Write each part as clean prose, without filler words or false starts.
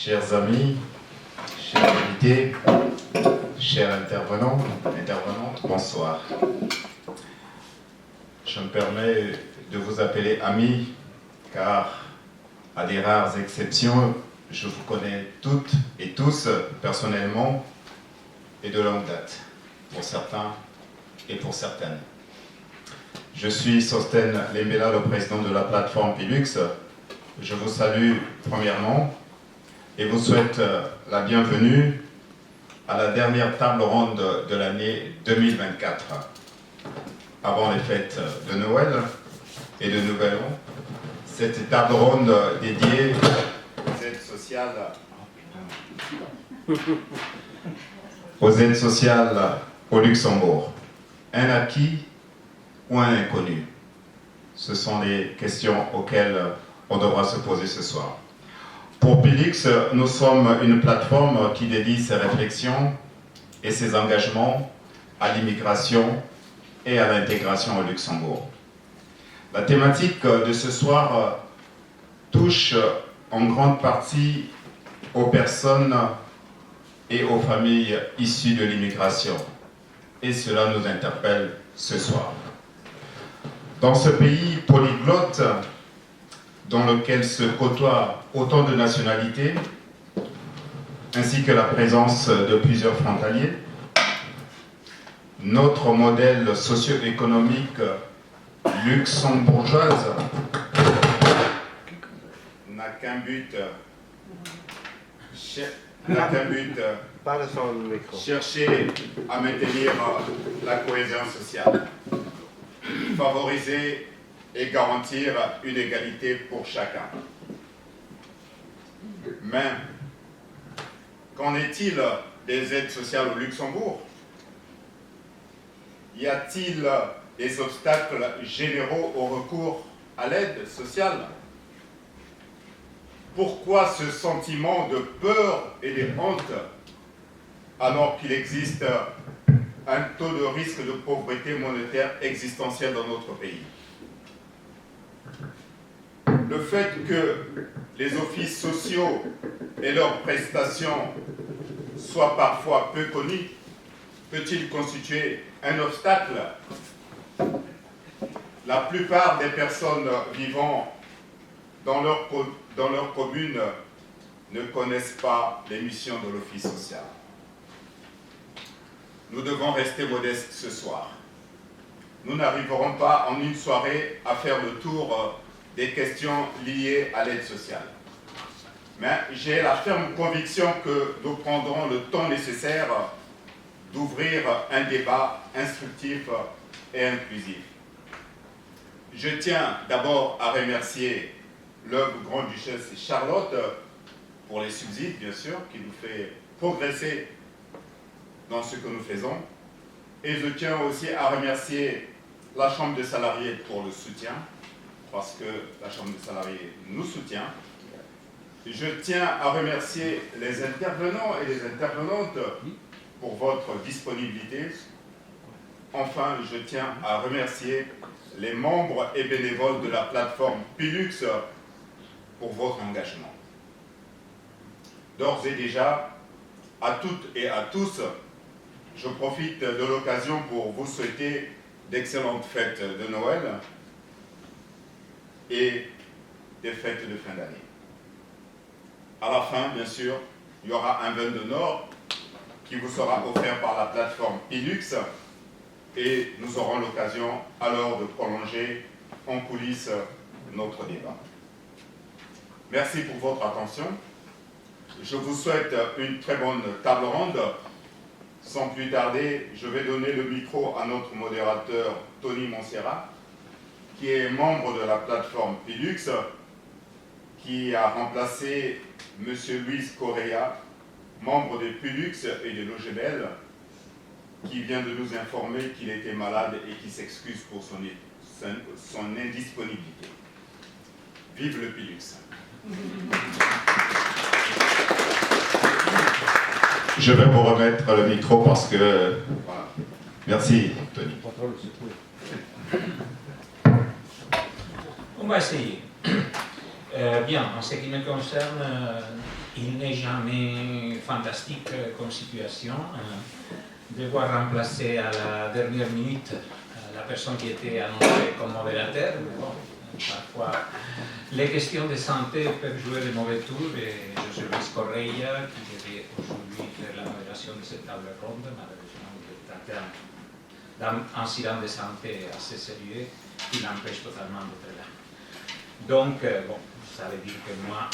chers amis, chers invités, chers intervenants, intervenantes, bonsoir. Je me permets de vous appeler amis, car à des rares exceptions, je vous connais toutes et tous personnellement et de longue date, pour certains et pour certaines. Je suis Sostène Lembela, le président de la plateforme Pilux. Je vous salue premièrement et vous souhaite la bienvenue à la dernière table ronde de l'année 2024. Avant les fêtes de Noël et de Nouvel An, cette table ronde dédiée aux aides sociales au Luxembourg. Un acquis ou un inconnu? Ce sont les questions auxquelles on devra se poser ce soir. Pour Pilux, nous sommes une plateforme qui dédie ses réflexions et ses engagements à l'immigration et à l'intégration au Luxembourg. La thématique de ce soir touche en grande partie aux personnes et aux familles issues de l'immigration. Et cela nous interpelle ce soir. Dans ce pays polyglotte, dans lequel se côtoient autant de nationalités, ainsi que la présence de plusieurs frontaliers, notre modèle socio-économique luxembourgeoise n'a qu'un but, chercher à maintenir la cohésion sociale, favoriser et garantir une égalité pour chacun. Mais qu'en est-il des aides sociales au Luxembourg? Y a-t-il des obstacles généraux au recours à l'aide sociale? Pourquoi ce sentiment de peur et de honte alors qu'il existe un taux de risque de pauvreté monétaire existentielle dans notre pays? Le fait que les offices sociaux et leurs prestations soient parfois peu connus peut-il constituer un obstacle? La plupart des personnes vivant dans leur commune ne connaissent pas les missions de l'office social. Nous devons rester modestes ce soir. Nous n'arriverons pas en une soirée à faire le tour des questions liées à l'aide sociale. Mais j'ai la ferme conviction que nous prendrons le temps nécessaire d'ouvrir un débat instructif et inclusif. Je tiens d'abord à remercier l'œuvre Grande-Duchesse Charlotte pour les subsides, bien sûr, qui nous fait progresser dans ce que nous faisons. Et je tiens aussi à remercier la Chambre des salariés pour le soutien, parce que la Chambre des salariés nous soutient. Je tiens à remercier les intervenants et les intervenantes pour votre disponibilité. Enfin, je tiens à remercier les membres et bénévoles de la plateforme Pilux pour votre engagement. D'ores et déjà, à toutes et à tous, je profite de l'occasion pour vous souhaiter d'excellentes fêtes de Noël et des fêtes de fin d'année. À la fin, bien sûr, il y aura un vin de Nord qui vous sera offert par la plateforme Pilux et nous aurons l'occasion alors de prolonger en coulisses notre débat. Merci pour votre attention. Je vous souhaite une très bonne table ronde. Sans plus tarder, je vais donner le micro à notre modérateur Tony Monserrat, qui est membre de la plateforme Pilux, qui a remplacé M. Luis Correa, membre de Pilux et de l'OGBL, qui vient de nous informer qu'il était malade et qui s'excuse pour son indisponibilité. Vive le Pilux! Je vais vous remettre le micro parce que... Voilà. Merci, Tony. On va essayer. Bien, en ce qui me concerne, il n'est jamais fantastique comme situation de devoir remplacer à la dernière minute la personne qui était annoncée comme modérateur. Bon, parfois, les questions de santé peuvent jouer de mauvais tours et José Luis Correia, qui devait aujourd'hui faire la modération de cette table ronde, malheureusement, il est atteint d'un incident de santé assez sérieux qui l'empêche totalement d'être là. Donc, bon, ça veut dire que moi,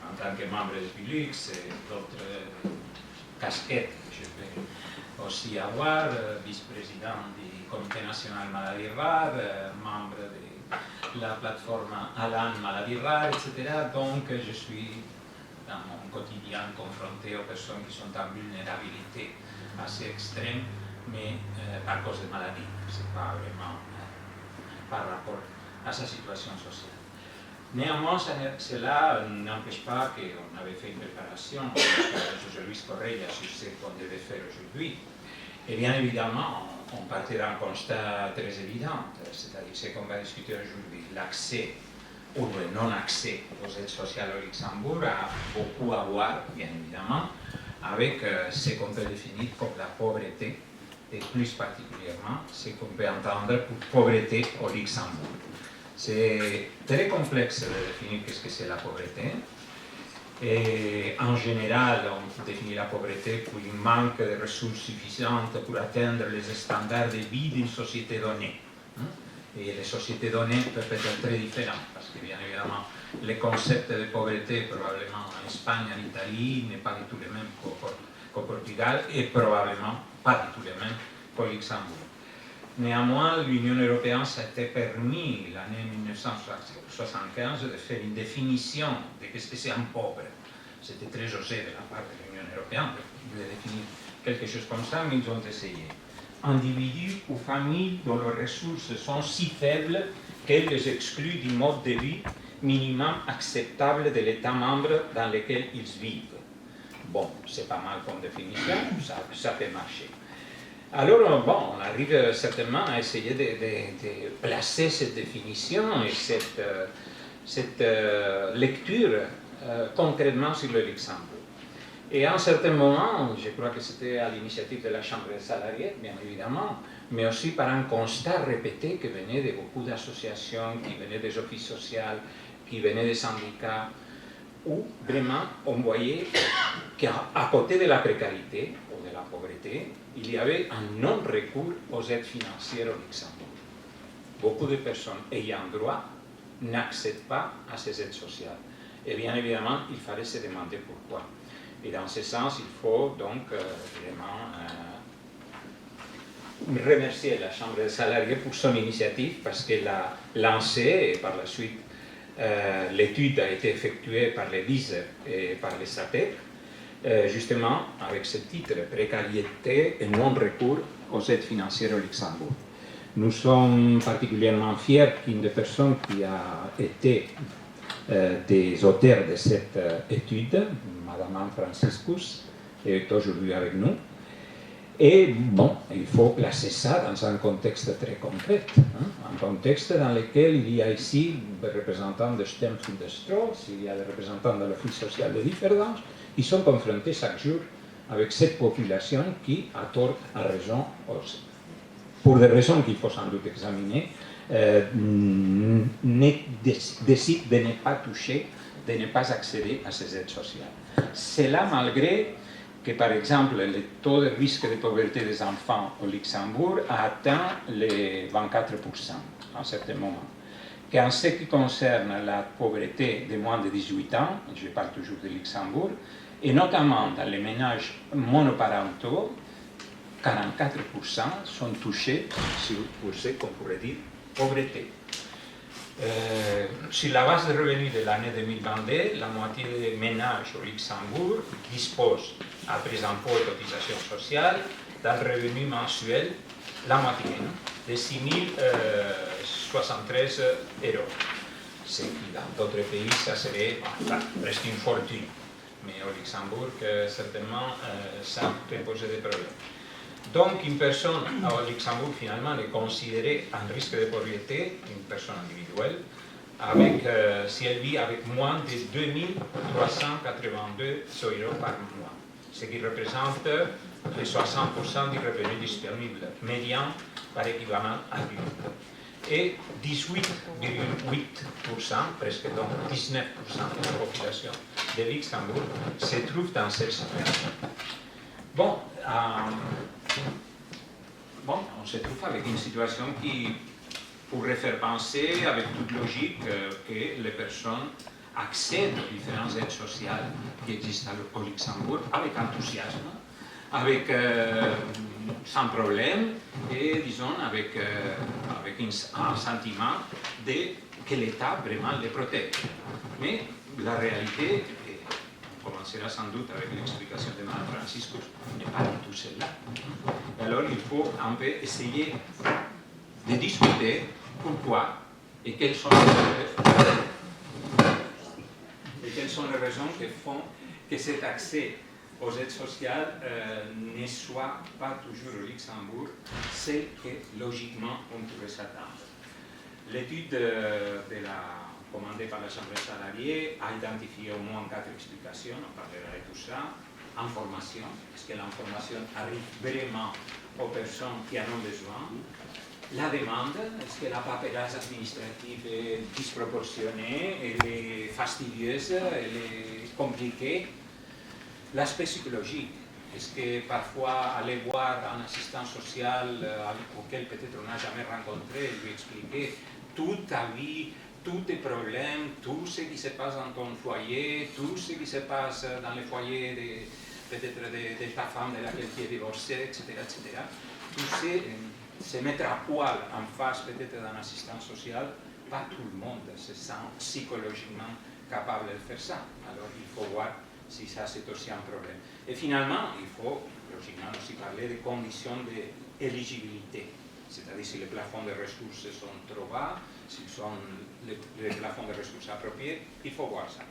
en tant que membre du Pilux et d'autres casquettes que je vais aussi avoir, vice-président du Comité national maladies rares, membre de la plateforme Alan maladies rares, etc. Donc, je suis dans mon quotidien confronté aux personnes qui sont en vulnérabilité assez extrême, mais à cause de maladies. Ce n'est pas vraiment par rapport à sa situation sociale. Néanmoins, cela n'empêche pas qu'on avait fait une préparation avec José Luis Correia sur ce qu'on devait faire aujourd'hui. Et bien évidemment, on partait d'un constat très évident, c'est-à-dire ce qu'on va discuter aujourd'hui, l'accès ou le non-accès aux aides sociales au Luxembourg a beaucoup à voir, bien évidemment, avec ce qu'on peut définir comme la pauvreté, et plus particulièrement ce qu'on peut entendre pour pauvreté au Luxembourg. C'est très complexe de définir ce que c'est la pauvreté. Et en général, on définit la pauvreté pour un manque de ressources suffisantes pour atteindre les standards de vie d'une société donnée. Et les sociétés données peuvent être très différentes, parce que bien évidemment, le concept de pauvreté, probablement en Espagne, en Italie, n'est pas du tout le même qu'au Portugal, et probablement pas du tout le même qu'au Luxembourg. Néanmoins, l'Union européenne s'était permis, l'année 1975, de faire une définition de ce que c'est un pauvre. C'était très osé de la part de l'Union européenne de définir quelque chose comme ça, mais ils ont essayé. Individus ou familles dont les ressources sont si faibles qu'elles les excluent du mode de vie minimum acceptable de l'État membre dans lequel ils vivent. Bon, c'est pas mal comme définition, ça peut marcher. Alors, bon, on arrive certainement à essayer de placer cette définition et cette lecture concrètement sur le Luxembourg. Et à un certain moment, je crois que c'était à l'initiative de la Chambre des salariés, bien évidemment, mais aussi par un constat répété qui venait de beaucoup d'associations, qui venaient des offices sociaux, qui venaient des syndicats, où vraiment on voyait qu'à côté de la précarité ou de la pauvreté, il y avait un non-recours aux aides financières au Luxembourg. Beaucoup de personnes ayant droit n'accèdent pas à ces aides sociales. Et bien évidemment, il fallait se demander pourquoi. Et dans ce sens, il faut donc vraiment remercier la Chambre des salariés pour son initiative, parce qu'elle a lancé, et par la suite, l'étude a été effectuée par les LISE et par les SAPEC, justement avec ce titre, précarité et non-recours aux aides financières au Luxembourg. Nous sommes particulièrement fiers qu'une des personnes qui a été des auteurs de cette étude, Madame Anne Franciscus, est aujourd'hui avec nous. Et bon, il faut placer ça dans un contexte très concret, un contexte dans lequel il y a ici des représentants de STEM Food Stros, il y a des représentants de l'Office social de différence, ils sont confrontés chaque jour avec cette population qui, à tort, à raison, pour des raisons qu'il faut sans doute examiner, décide de ne pas toucher, de ne pas accéder à ces aides sociales. C'est là malgré que, par exemple, le taux de risque de pauvreté des enfants au Luxembourg a atteint les 24% à un certain moment. Qu'en ce qui concerne la pauvreté de moins de 18 ans, je parle toujours du Luxembourg, et notamment dans les ménages monoparentaux, 44% sont touchés pour ce qu'on pourrait dire pauvreté. Sur la base des revenus de l'année 2022, la moitié des ménages au Luxembourg disposent, après impôts et cotisations sociales, d'un revenu mensuel, la moitié, de 6 073 €. Ce qui, dans d'autres pays, ça serait presque une fortune. Mais au Luxembourg, certainement, ça peut poser des problèmes. Donc, une personne au Luxembourg, finalement, est considérée en risque de pauvreté, une personne individuelle, si elle vit avec moins de 2382 euros par mois, ce qui représente les 60% du revenu disponible médian par équivalent adulte. Et 18,8%, presque donc 19% de la population de Luxembourg se trouve dans cette situation. Bon, on se trouve avec une situation qui pourrait faire penser, avec toute logique, que les personnes accèdent aux différentes aides sociales qui existent au Luxembourg avec enthousiasme, sans problème, et disons avec un sentiment que l'État vraiment les protège. Mais la réalité, on commencera sans doute avec l'explication de Mme Franciscus, n'est pas du tout celle-là. Alors il faut un peu essayer de discuter pourquoi et quelles sont les raisons qui font que cet accès aux aides sociales ne soit pas toujours au Luxembourg celle que logiquement on pourrait s'attendre. L'étude commandée par la Chambre des salariés a identifié au moins 4 explications, on parlera de tout ça. Information, est-ce que l'information arrive vraiment aux personnes qui en ont besoin? La demande, est-ce que la paperasse administrative est disproportionnée, elle est fastidieuse, elle est compliquée? L'aspect psychologique, est-ce que parfois aller voir un assistant social auquel peut-être on n'a jamais rencontré, lui expliquer toute ta vie, tous tes problèmes, tout ce qui se passe dans ton foyer, tout ce qui se passe dans le foyer peut-être de ta femme de laquelle tu es divorcé, etc., etc. Tout se mettre à poil en face peut-être d'un assistant social, pas tout le monde se sent psychologiquement capable de faire ça. Alors il faut voir si ça c'est aussi un problème. Et finalement, il faut logiquement aussi parler des conditions d'éligibilité, c'est-à-dire si les plafonds de ressources sont trop bas, s'ils sont les plafonds de ressources appropriés, il faut voir ça.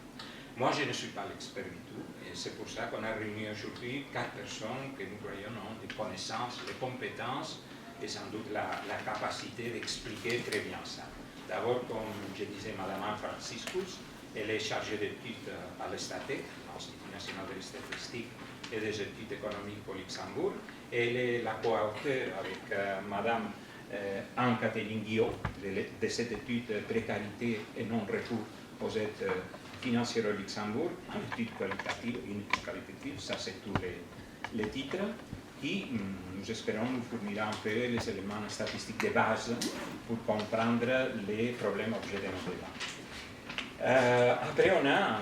Moi, je ne suis pas l'expert du tout, et c'est pour ça qu'on a réuni aujourd'hui 4 personnes que nous croyons ont des connaissances, des compétences, et sans doute la capacité d'expliquer très bien ça. D'abord, comme je disais, Mme Franciscus, elle est chargée d'études à l'Estaté, l'Institut national de statistique et des études économiques au Luxembourg. Elle est la co-auteure avec Mme Anne-Catherine Guillot de cette étude précarité et non-recours aux aides financières au Luxembourg, une étude qualitative, ça c'est tous les titres, qui, nous espérons, nous fournira un peu les éléments statistiques de base pour comprendre les problèmes objets de nos débats. Après, on a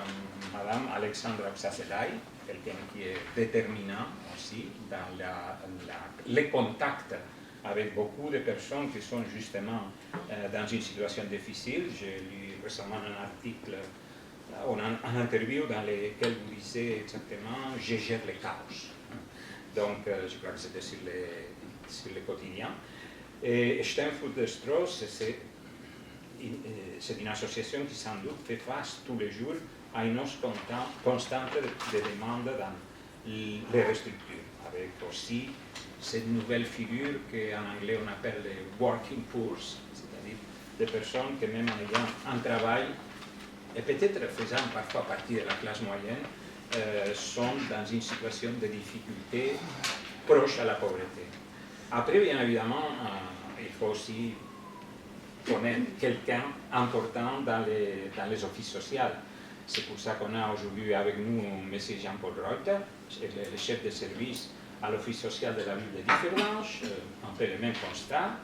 Mme Alexandra Psaselay, quelqu'un qui est déterminant aussi dans les contacts avec beaucoup de personnes qui sont justement dans une situation difficile. J'ai lu récemment un article, une interview dans laquelle vous disiez exactement « Je gère le chaos ». Donc, je crois que c'était sur le quotidien. Et Sternfurt de Strauss, c'est une association qui sans doute fait face tous les jours à une hausse constante de demandes dans les restructures, avec aussi cette nouvelle figure qu'en anglais on appelle les working poor, c'est-à-dire des personnes qui même en ayant un travail et peut-être faisant parfois partie de la classe moyenne, sont dans une situation de difficulté proche à la pauvreté. Après, bien évidemment, il faut aussi connaître quelqu'un important dans les offices sociaux. C'est pour ça qu'on a aujourd'hui avec nous M. Jean-Paul Reuter, le chef de service à l'office social de la ville de Differdange, un peu le même constat.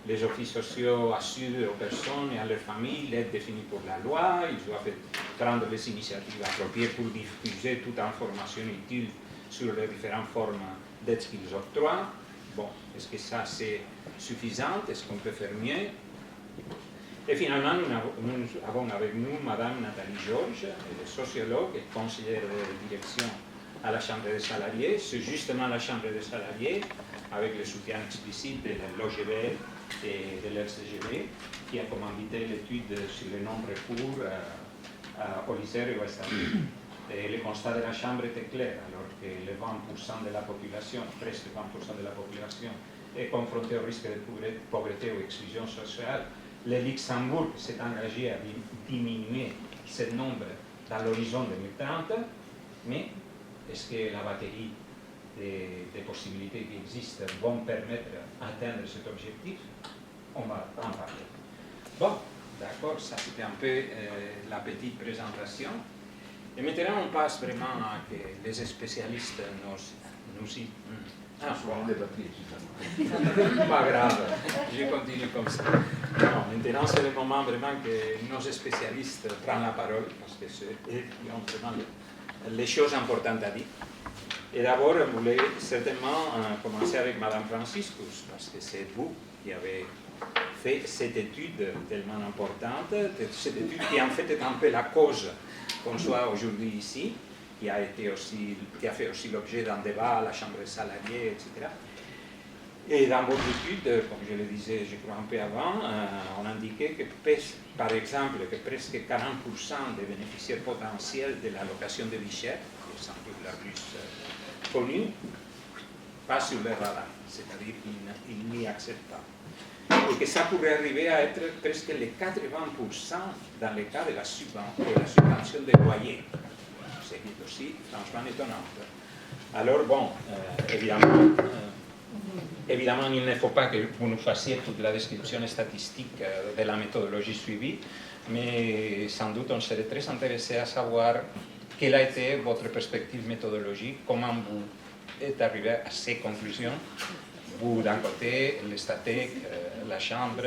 Les offices sociaux assurent aux personnes et à leurs familles l'aide définie pour la loi. Ils doivent prendre les initiatives appropriées pour diffuser toute information utile sur les différentes formes d'aide qu'ils octroient. Bon, est-ce que ça c'est suffisant? Est-ce qu'on peut faire mieux? Et finalement, nous avons avec nous Mme Nathalie Georges, elle est sociologue et conseillère de direction à la Chambre des salariés. C'est justement la Chambre des salariés, avec le soutien explicite de l'OGB et de l'RCGB, qui a commandité l'étude sur le non-recours au lycée et au statut. Et le constat de la Chambre était clair, alors que le 20% de la population, presque 20% de la population, est confrontée au risque de pauvreté ou exclusion sociale. le Luxembourg s'est engagé à diminuer ce nombre dans l'horizon 2030, mais est-ce que la batterie des possibilités qui existent vont permettre d'atteindre cet objectif? On va en parler. Bon, d'accord, ça c'était un peu la petite présentation. Et maintenant on passe vraiment à que les spécialistes nous y... Ah, bon. Pas grave, je continue comme ça. Non, maintenant c'est le moment vraiment que nos spécialistes prennent la parole, parce que c'est eux qui ont vraiment les choses importantes à dire. Et d'abord, je voulais certainement commencer avec Madame Franciscus, parce que c'est vous qui avez fait cette étude tellement importante, cette étude qui en fait est un peu la cause qu'on soit aujourd'hui ici, qui a fait aussi l'objet d'un débat à la Chambre des salariés, etc. Et dans votre étude, comme je le disais, je crois un peu avant, on indiquait que, par exemple, que presque 40% des bénéficiaires potentiels de l'allocation de vie chère, qui est sans doute la plus connue, passent sur le radar, c'est-à-dire qu'ils n'y accèdent pas. Et que ça pourrait arriver à être presque les 80% dans le cas de la subvention des loyers, ce qui est aussi franchement étonnant. Alors bon, évidemment, il ne faut pas que vous nous fassiez toute la description statistique de la méthodologie suivie, mais sans doute on serait très intéressé à savoir quelle a été votre perspective méthodologique, comment vous êtes arrivé à ces conclusions. Vous, d'un côté, le Statec, la Chambre,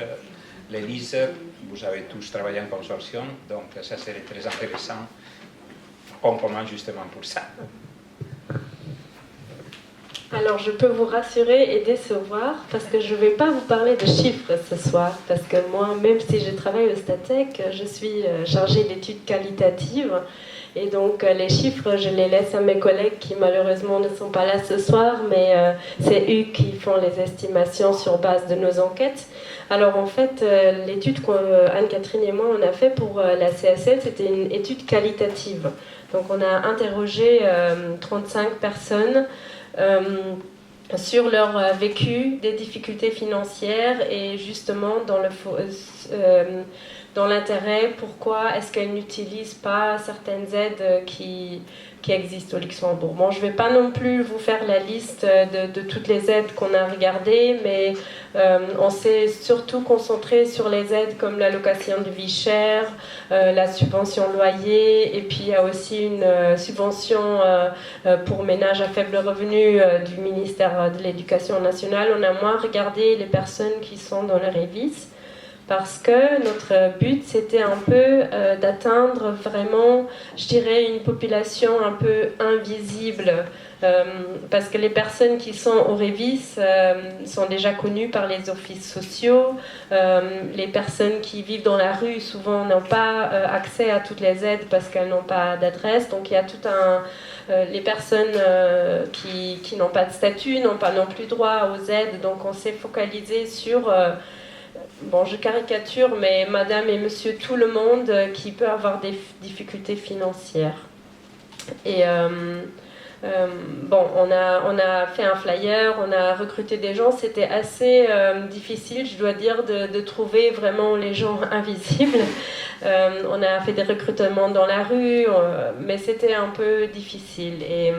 l'Élysée, vous avez tous travaillé en consortium, donc ça serait très intéressant. On commence justement pour ça. Alors, je peux vous rassurer et décevoir, parce que je ne vais pas vous parler de chiffres ce soir, parce que moi, même si je travaille au Statec, je suis chargée d'études qualitatives. Et donc, les chiffres, je les laisse à mes collègues qui, malheureusement, ne sont pas là ce soir, mais c'est eux qui font les estimations sur base de nos enquêtes. Alors, en fait, l'étude qu'Anne-Catherine et moi, on a fait pour la CSL, c'était une étude qualitative. Donc, on a interrogé 35 personnes sur leur vécu des difficultés financières et justement dans l'intérêt, pourquoi est-ce qu'elles n'utilisent pas certaines aides qui existent au Luxembourg. Bon, je ne vais pas non plus vous faire la liste de toutes les aides qu'on a regardées, mais on s'est surtout concentré sur les aides comme l'allocation de vie chère, la subvention loyer, et puis il y a aussi une subvention pour ménages à faible revenu du ministère de l'Éducation nationale. On a moins regardé les personnes qui sont dans le REVIS, parce que notre but, c'était un peu d'atteindre vraiment, je dirais, une population un peu invisible, parce que les personnes qui sont au REVIS sont déjà connues par les offices sociaux, les personnes qui vivent dans la rue, souvent, n'ont pas accès à toutes les aides parce qu'elles n'ont pas d'adresse, donc il y a tout les personnes qui n'ont pas de statut n'ont pas non plus droit aux aides, donc on s'est focalisé sur... bon, je caricature, mais madame et monsieur tout le monde qui peut avoir des difficultés financières. Et bon, on a fait un flyer, on a recruté des gens, c'était assez difficile, je dois dire, de trouver vraiment les gens invisibles. On a fait des recrutements dans la rue, mais c'était un peu difficile. Et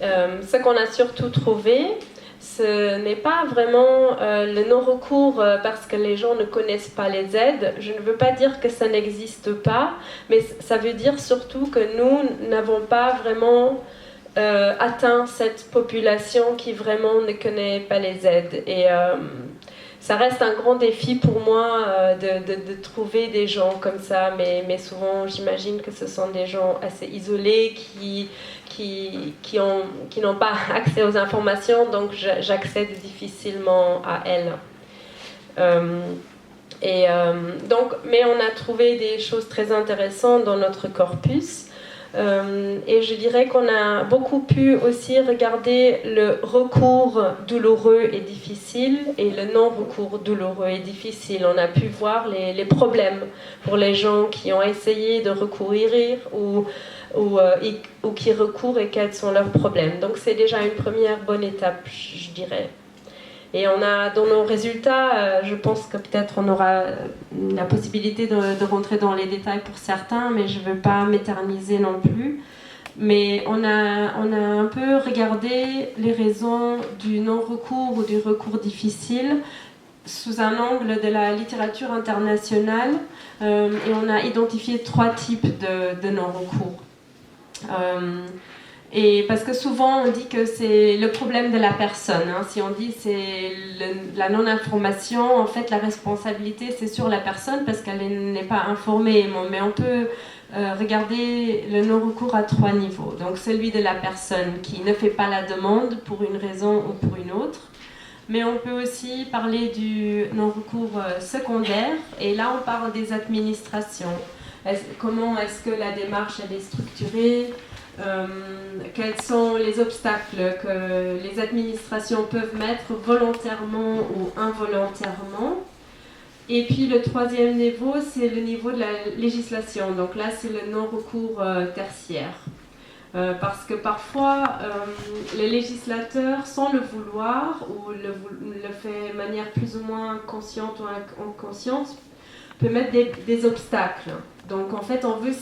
ce qu'on a surtout trouvé, ce n'est pas vraiment le non-recours parce que les gens ne connaissent pas les aides. Je ne veux pas dire que ça n'existe pas, mais ça veut dire surtout que nous n'avons pas vraiment atteint cette population qui vraiment ne connaît pas les aides. Et ça reste un grand défi pour moi de trouver des gens comme ça, mais souvent j'imagine que ce sont des gens assez isolés qui n'ont pas accès aux informations, donc j'accède difficilement à elles. Donc, mais on a trouvé des choses très intéressantes dans notre corpus. Et je dirais qu'on a beaucoup pu aussi regarder le recours douloureux et difficile et le non-recours douloureux et difficile. On a pu voir les problèmes pour les gens qui ont essayé de recourir ou qui recourent et quels sont leurs problèmes. Donc c'est déjà une première bonne étape, je dirais. Et on a dans nos résultats, je pense que peut-être on aura la possibilité de rentrer dans les détails pour certains, mais je ne veux pas m'éterniser non plus. Mais on a un peu regardé les raisons du non-recours ou du recours difficile sous un angle de la littérature internationale, et on a identifié 3 types de non-recours. Et parce que souvent on dit que c'est le problème de la personne, hein. Si on dit c'est la non-information, en fait la responsabilité c'est sur la personne parce qu'elle n'est pas informée. Mais on peut regarder le non-recours à 3 niveaux. Donc celui de la personne qui ne fait pas la demande pour une raison ou pour une autre. Mais on peut aussi parler du non-recours secondaire, et là on parle des administrations. Comment est-ce que la démarche elle est structurée, quels sont les obstacles que les administrations peuvent mettre volontairement ou involontairement. Et puis le 3e niveau, c'est le niveau de la législation. Donc là, c'est le non-recours tertiaire. Parce que parfois, les législateurs, sans le vouloir, ou le fait de manière plus ou moins consciente ou inconsciente, peut mettre des obstacles. Donc en fait, on veut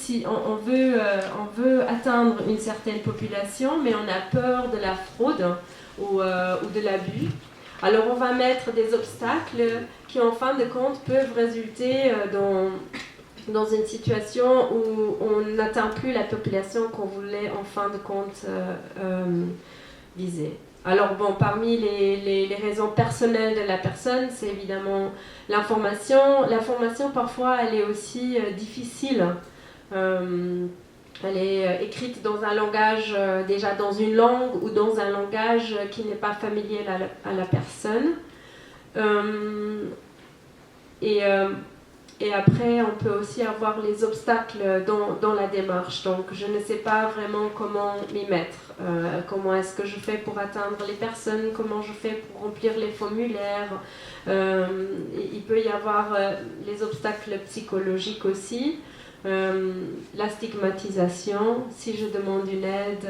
atteindre une certaine population, mais on a peur de la fraude ou de l'abus. Alors on va mettre des obstacles qui, en fin de compte, peuvent résulter dans une situation où on n'atteint plus la population qu'on voulait en fin de compte viser. Alors bon, parmi les raisons personnelles de la personne, c'est évidemment l'information. L'information, parfois, elle est aussi difficile. Elle est écrite dans un langage, déjà dans une langue ou dans un langage qui n'est pas familier à la personne. Et après, on peut aussi avoir les obstacles dans la démarche. Donc, je ne sais pas vraiment comment m'y mettre. Comment est-ce que je fais pour atteindre les personnes? Comment je fais pour remplir les formulaires? Il peut y avoir les obstacles psychologiques aussi. La stigmatisation. Si je demande une aide,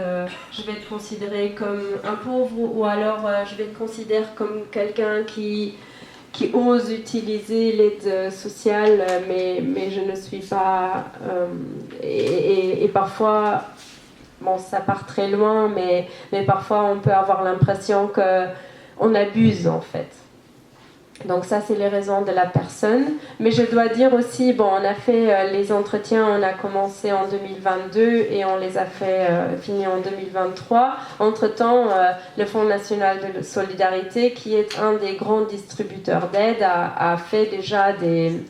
je vais être considérée comme un pauvre, ou alors je vais être considérée comme quelqu'un qui ose utiliser l'aide sociale, mais je ne suis pas... et parfois, bon, ça part très loin, mais parfois on peut avoir l'impression qu'on abuse, en fait. Donc ça, c'est les raisons de la personne. Mais je dois dire aussi, bon, on a fait les entretiens, on a commencé en 2022 et on les a fait finis en 2023. Entre-temps, le Fonds national de solidarité, qui est un des grands distributeurs d'aide, a fait déjà des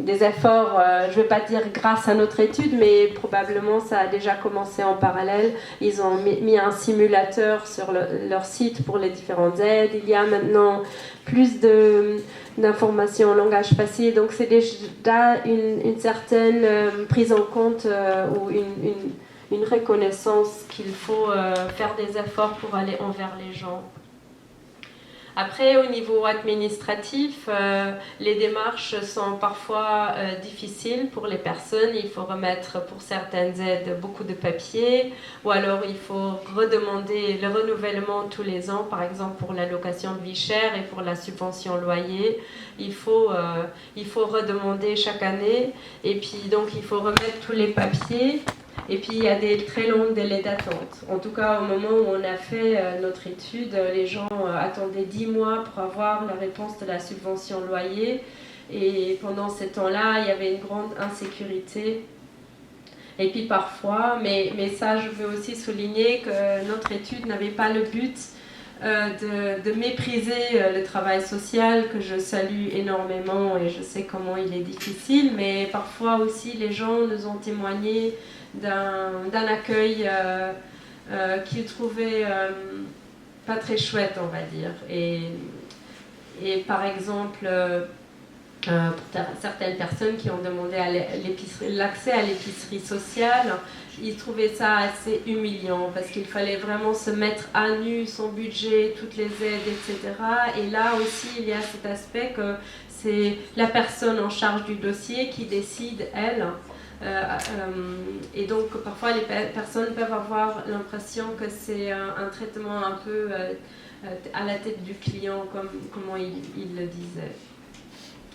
efforts, je ne vais pas dire grâce à notre étude, mais probablement ça a déjà commencé en parallèle. Ils ont mis un simulateur sur leur site pour les différentes aides. Il y a maintenant plus d'informations en langage facile, donc c'est déjà une certaine prise en compte ou une reconnaissance qu'il faut faire des efforts pour aller envers les gens. Après, au niveau administratif, les démarches sont parfois difficiles pour les personnes. Il faut remettre pour certaines aides beaucoup de papiers, ou alors il faut redemander le renouvellement tous les ans, par exemple pour l'allocation de vie chère et pour la subvention loyer. Il faut redemander chaque année, et puis donc il faut remettre tous les papiers. Et puis il y a des très longs délais d'attente. En tout cas, au moment où on a fait notre étude, les gens attendaient 10 mois pour avoir la réponse de la subvention loyer. Et pendant ces temps-là, il y avait une grande insécurité. Et puis parfois, mais ça je veux aussi souligner que notre étude n'avait pas le but de mépriser le travail social, que je salue énormément et je sais comment il est difficile, mais parfois aussi les gens nous ont témoigné d'un accueil qu'ils trouvaient pas très chouette, on va dire. Et par exemple, pour certaines personnes qui ont demandé l'accès à l'épicerie sociale, ils trouvaient ça assez humiliant parce qu'il fallait vraiment se mettre à nu son budget, toutes les aides, etc. Et là aussi, il y a cet aspect que c'est la personne en charge du dossier qui décide, elle. Et donc parfois les personnes peuvent avoir l'impression que c'est un traitement un peu à la tête du client, comment il le disait.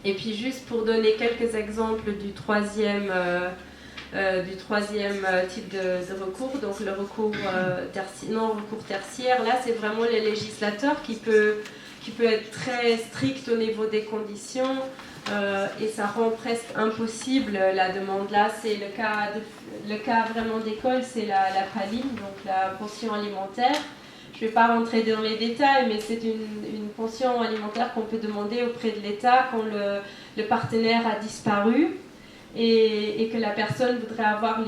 Et puis juste pour donner quelques exemples du troisième type de recours, donc le recours non-recours tertiaire, là c'est vraiment le législateur qui peut être très strict au niveau des conditions et ça rend presque impossible la demande. Là c'est le cas vraiment d'école, c'est la PALIM, donc la pension alimentaire. Je ne vais pas rentrer dans les détails, mais c'est une pension alimentaire qu'on peut demander auprès de l'État quand le partenaire a disparu et que la personne voudrait avoir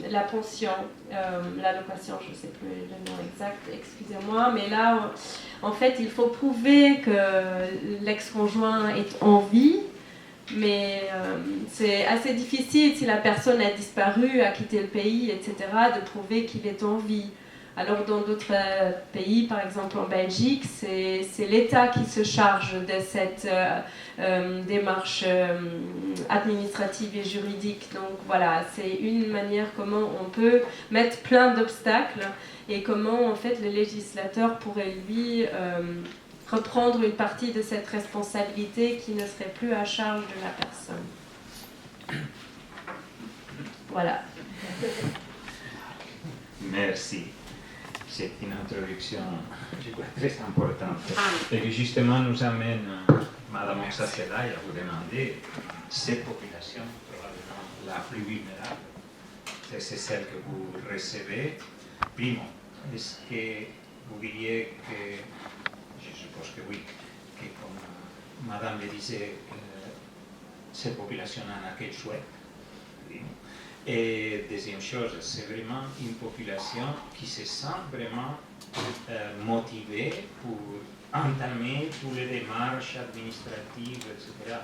la pension, l'allocation, je ne sais plus le nom exact, excusez-moi, mais là, en fait, il faut prouver que l'ex-conjoint est en vie, mais c'est assez difficile si la personne a disparu, a quitté le pays, etc., de prouver qu'il est en vie. Alors dans d'autres pays, par exemple en Belgique, c'est l'État qui se charge de cette démarche administrative et juridique. Donc voilà, c'est une manière comment on peut mettre plein d'obstacles et comment en fait le législateur pourrait lui reprendre une partie de cette responsabilité qui ne serait plus à charge de la personne. Voilà. Merci. C'est une introduction, je crois, très importante et qui justement nous amène, Madame Oxacelay, à vous demander, cette population, probablement la plus vulnérable, c'est celle que vous recevez. Primo, est-ce que vous diriez que, je suppose que oui, que comme Madame le disait, cette population en a quelque chose. Et deuxième chose, c'est vraiment une population qui se sent vraiment motivée pour entamer toutes les démarches administratives, etc.,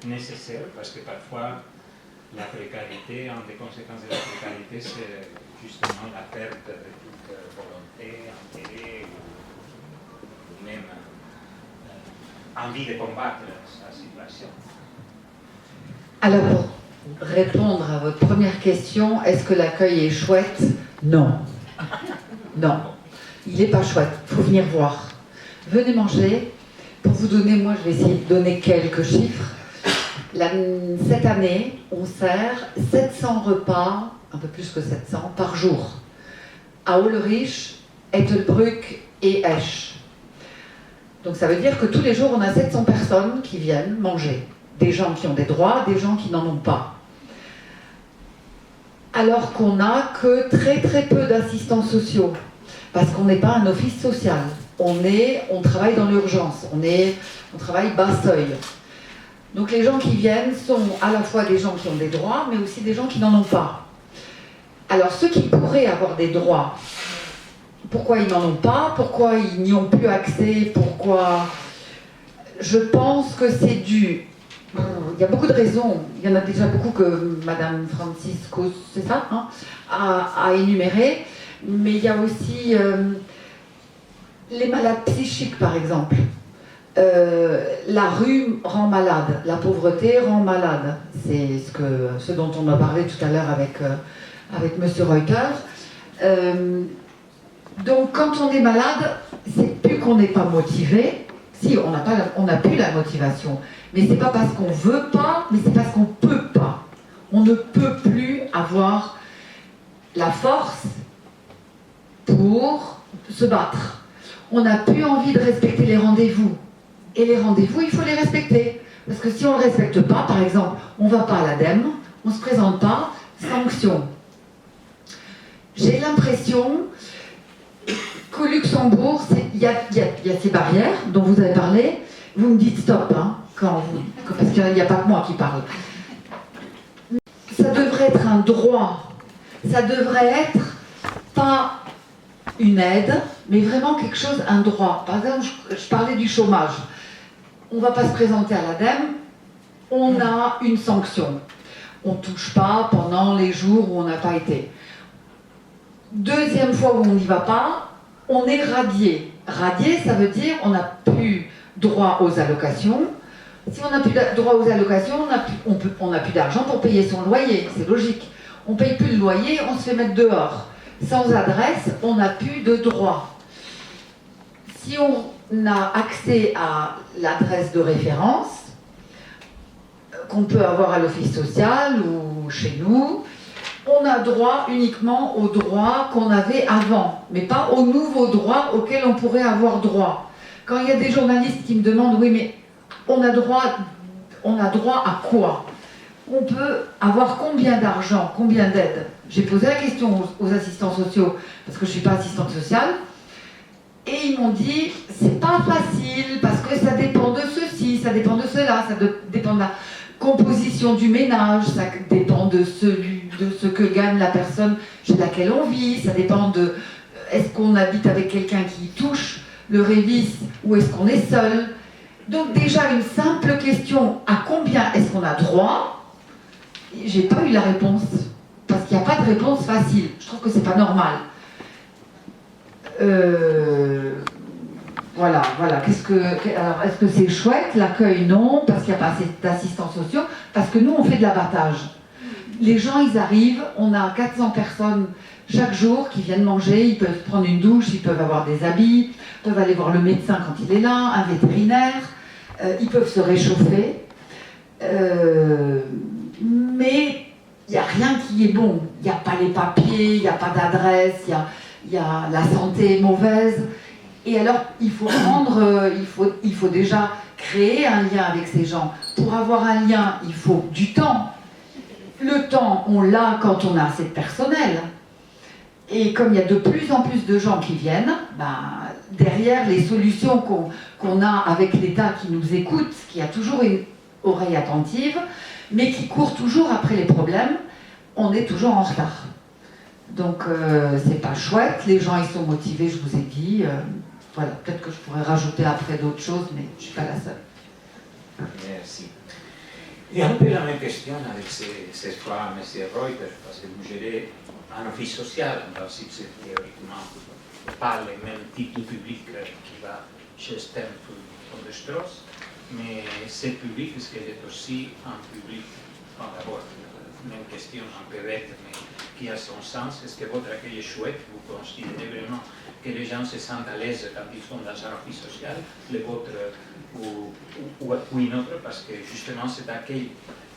nécessaires, parce que parfois la précarité, une des conséquences de la précarité, c'est justement la perte de toute volonté, intérêt ou même envie de combattre sa situation. Alors, pour répondre à votre première question, est-ce que l'accueil est chouette? Non. Non. Il n'est pas chouette. Il faut venir voir. Venez manger. Pour vous donner, moi je vais essayer de donner quelques chiffres. Cette année, on sert 700 repas, un peu plus que 700, par jour. À Ulrich, Ettelbruck et Esch. Donc ça veut dire que tous les jours, on a 700 personnes qui viennent manger. Des gens qui ont des droits, des gens qui n'en ont pas. Alors qu'on n'a que très très peu d'assistants sociaux, parce qu'on n'est pas un office social. On travaille dans l'urgence, on travaille bas seuil. Donc les gens qui viennent sont à la fois des gens qui ont des droits, mais aussi des gens qui n'en ont pas. Alors ceux qui pourraient avoir des droits, pourquoi ils n'en ont pas? Pourquoi ils n'y ont plus accès? Pourquoi? Je pense que c'est dû. Il y a beaucoup de raisons. Il y en a déjà beaucoup que Madame Francisco, c'est ça, hein, a énuméré. Mais il y a aussi les malades psychiques, par exemple. La rue rend malade, la pauvreté rend malade. C'est ce dont on a parlé tout à l'heure avec Monsieur Reuter. Donc quand on est malade, c'est plus qu'on n'est pas motivé. Si, on n'a plus la motivation. Mais c'est pas parce qu'on veut pas, mais c'est parce qu'on peut pas. On ne peut plus avoir la force pour se battre. On n'a plus envie de respecter les rendez-vous. Et les rendez-vous, il faut les respecter. Parce que si on ne le respecte pas, par exemple, on ne va pas à l'ADEME, on ne se présente pas, sanction. J'ai l'impression qu'au Luxembourg, il y a ces barrières dont vous avez parlé. Vous me dites stop, hein, parce qu'il n'y a pas que moi qui parle. Ça devrait être un droit. Ça devrait être pas une aide, mais vraiment quelque chose, un droit. Par exemple, je parlais du chômage. On ne va pas se présenter à l'ADEME, on a une sanction. On ne touche pas pendant les jours où on n'a pas été. Deuxième fois où on n'y va pas, on est radié. Radié, ça veut dire on n'a plus droit aux allocations. Si on n'a plus droit aux allocations, on n'a plus d'argent pour payer son loyer, c'est logique. On ne paye plus le loyer, on se fait mettre dehors. Sans adresse, on n'a plus de droit. si on a accès à l'adresse de référence, qu'on peut avoir à l'office social ou chez nous, on a droit uniquement aux droits qu'on avait avant, mais pas aux nouveaux droits auxquels on pourrait avoir droit. Quand il y a des journalistes qui me demandent, oui, mais on a droit à quoi? On peut avoir combien d'argent, combien d'aides? J'ai posé la question aux assistants sociaux, parce que je ne suis pas assistante sociale, et ils m'ont dit, c'est pas facile, parce que ça dépend de ceci, ça dépend de cela, ça dépend de la composition du ménage, ça dépend de ce que gagne la personne chez laquelle on vit, ça dépend de est-ce qu'on habite avec quelqu'un qui touche le révis ou est-ce qu'on est seul. Donc déjà une simple question, à combien est-ce qu'on a droit? J'ai pas eu la réponse, parce qu'il n'y a pas de réponse facile. Je trouve que c'est pas normal. Voilà. Alors, est-ce que c'est chouette, l'accueil? Non, parce qu'il n'y a pas assez d'assistants sociaux, parce que nous, on fait de l'abattage. Les gens, ils arrivent, on a 400 personnes chaque jour qui viennent manger, ils peuvent prendre une douche, ils peuvent avoir des habits, ils peuvent aller voir le médecin quand il est là, un vétérinaire, ils peuvent se réchauffer. Mais il n'y a rien qui est bon. Il n'y a pas les papiers, il n'y a pas d'adresse, il y a la santé est mauvaise. Et alors, il faut déjà créer un lien avec ces gens. Pour avoir un lien, il faut du temps. Le temps, on l'a quand on a assez de personnel. Et comme il y a de plus en plus de gens qui viennent, derrière les solutions qu'on a avec l'État qui nous écoute, qui a toujours une oreille attentive, mais qui court toujours après les problèmes, on est toujours en retard. Donc, c'est pas chouette. Les gens, ils sont motivés, je vous ai dit. Voilà, peut-être que je pourrais rajouter après d'autres choses, mais je ne suis pas la seule. Merci. Et un peu la même question avec cette fois M. Reuters, parce que vous gérez un office social, en principe c'est théoriquement pas le même type de public qui va chez Stanford ou de Strauss, mais ce public, est-ce qu'il est aussi un public, d'abord, même question un peu bête, mais qui a son sens, est-ce que votre accueil est chouette, vous considérez vraiment que les gens se sentent à l'aise quand ils sont dans un office social, le vôtre ou une autre, parce que justement cet accueil,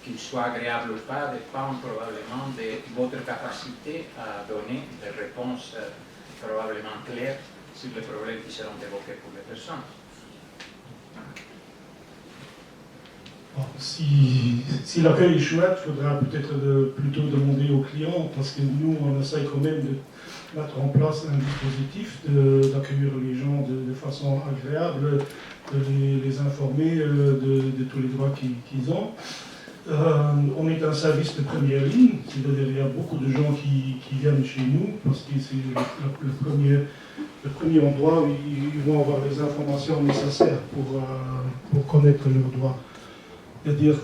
qu'il soit agréable ou pas, dépend probablement de votre capacité à donner des réponses probablement claires sur les problèmes qui seront évoqués pour les personnes. Bon, si l'accueil est chouette, il faudra peut-être plutôt demander aux clients, parce que nous, on essaye quand même de mettre en place un dispositif d'accueillir les gens de façon agréable, de les informer de tous les droits qu'ils ont. On est un service de première ligne, c'est-à-dire qu'il y a beaucoup de gens qui viennent chez nous, parce que c'est le premier endroit où ils vont avoir les informations nécessaires pour connaître leurs droits. C'est-à-dire,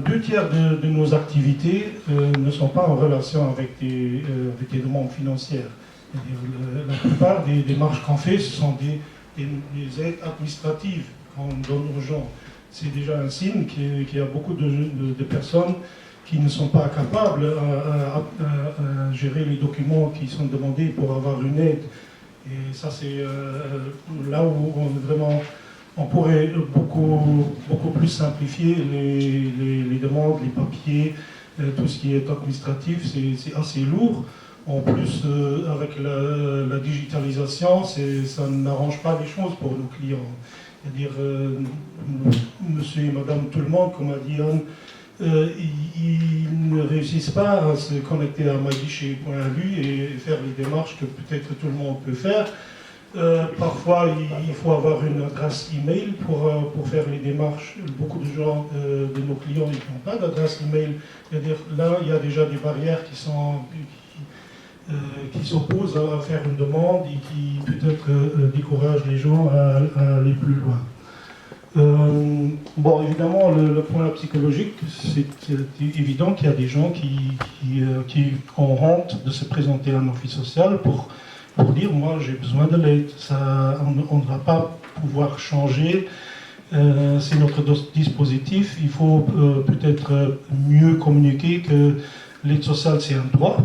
deux tiers de nos activités ne sont pas en relation avec des demandes financières. La plupart des démarches qu'on fait, ce sont des aides administratives qu'on donne aux gens. C'est déjà un signe qu'il y a beaucoup de personnes qui ne sont pas capables à gérer les documents qui sont demandés pour avoir une aide. Et ça, c'est là où on pourrait beaucoup plus simplifier les demandes, les papiers, tout ce qui est administratif, c'est assez lourd. En plus, avec la digitalisation, ça n'arrange pas les choses pour nos clients. C'est-à-dire, monsieur et madame tout le monde, comme a dit Anne, ils ne réussissent pas à se connecter à myguichet.lu et faire les démarches que peut-être tout le monde peut faire. Parfois, il faut avoir une adresse email pour faire les démarches. Beaucoup de gens, de nos clients, ils n'ont pas d'adresse email. C'est-à-dire, là, il y a déjà des barrières qui s'opposent à faire une demande et qui peut-être découragent les gens à aller plus loin. Bon, évidemment, le point psychologique, c'est évident qu'il y a des gens qui ont honte de se présenter à un office social pour dire, moi, j'ai besoin de l'aide. On ne va pas pouvoir changer. C'est notre dispositif. Il faut peut-être mieux communiquer que l'aide sociale, c'est un droit.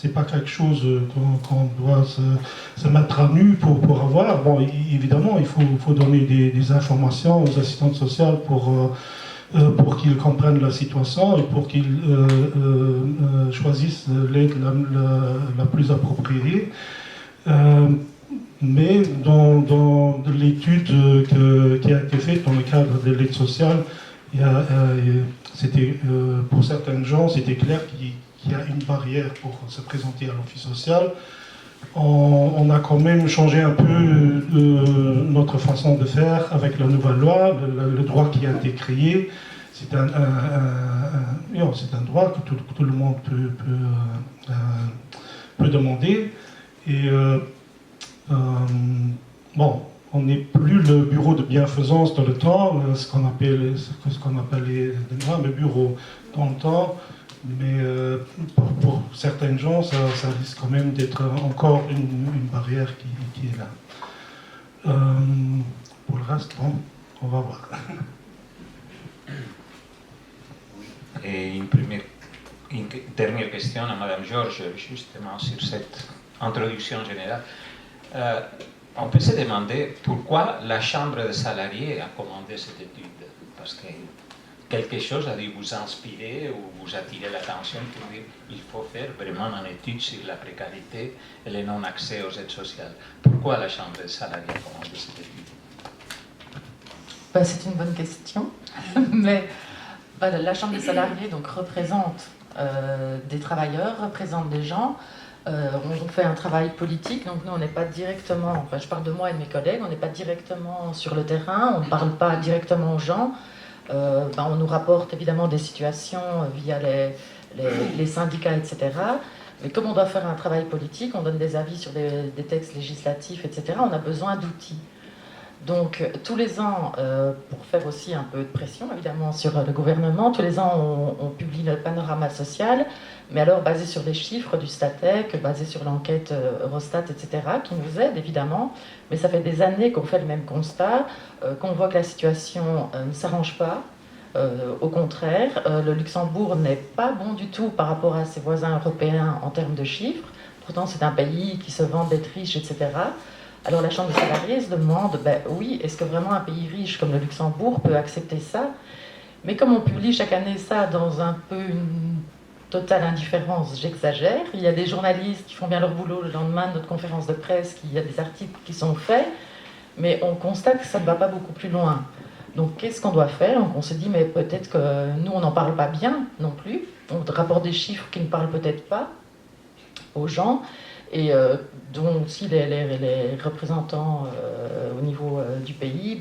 c'est pas quelque chose qu'on doit se mettre à nu pour avoir. Bon, évidemment, il faut donner des informations aux assistantes sociales pour qu'ils comprennent la situation et pour qu'ils choisissent l'aide la plus appropriée. Mais dans l'étude qui a été faite dans le cadre de l'aide sociale, pour certains gens, c'était clair qu'il y a une barrière pour se présenter à l'office social. On a quand même changé un peu notre façon de faire avec la nouvelle loi, le droit qui a été créé. C'est un droit que tout le monde peut demander. Et bon, on n'est plus le bureau de bienfaisance dans le temps, ce qu'on appelait le bureau dans le temps. Mais pour certaines gens, ça risque quand même d'être encore une barrière qui est là. Pour le reste, bon, on va voir. Et une dernière question à Madame Georges, justement sur cette introduction générale. On peut se demander pourquoi la Chambre des salariés a commandé cette étude. Parce que quelque chose a dû vous inspirer ou vous attirer l'attention pour dire qu'il faut faire vraiment une étude sur la précarité et le non-accès aux aides sociales. Pourquoi la Chambre des salariés a commandé cette étude? C'est une bonne question, mais la Chambre des salariés donc, représente des travailleurs, représente des gens. On fait un travail politique, donc nous on n'est pas directement, enfin je parle de moi et de mes collègues, on n'est pas directement sur le terrain, on ne parle pas directement aux gens. On nous rapporte évidemment des situations via les syndicats, etc. Mais comme on doit faire un travail politique, on donne des avis sur des textes législatifs, etc., on a besoin d'outils. Donc tous les ans, pour faire aussi un peu de pression évidemment sur le gouvernement, tous les ans on publie le panorama social, mais alors basé sur les chiffres du Statec, basé sur l'enquête Eurostat, etc., qui nous aide évidemment, mais ça fait des années qu'on fait le même constat, qu'on voit que la situation ne s'arrange pas. Au contraire, le Luxembourg n'est pas bon du tout par rapport à ses voisins européens en termes de chiffres, pourtant c'est un pays qui se vante d'être riche, etc. Alors la Chambre des salariés se demande, oui, est-ce que vraiment un pays riche comme le Luxembourg peut accepter ça? Mais comme on publie chaque année ça dans un peu une totale indifférence, j'exagère, il y a des journalistes qui font bien leur boulot le lendemain de notre conférence de presse, il y a des articles qui sont faits, mais on constate que ça ne va pas beaucoup plus loin. Donc qu'est-ce qu'on doit faire? Donc, on se dit, mais peut-être que nous, on n'en parle pas bien non plus, on rapporte des chiffres qui ne parlent peut-être pas aux gens, et dont aussi les représentants au niveau du pays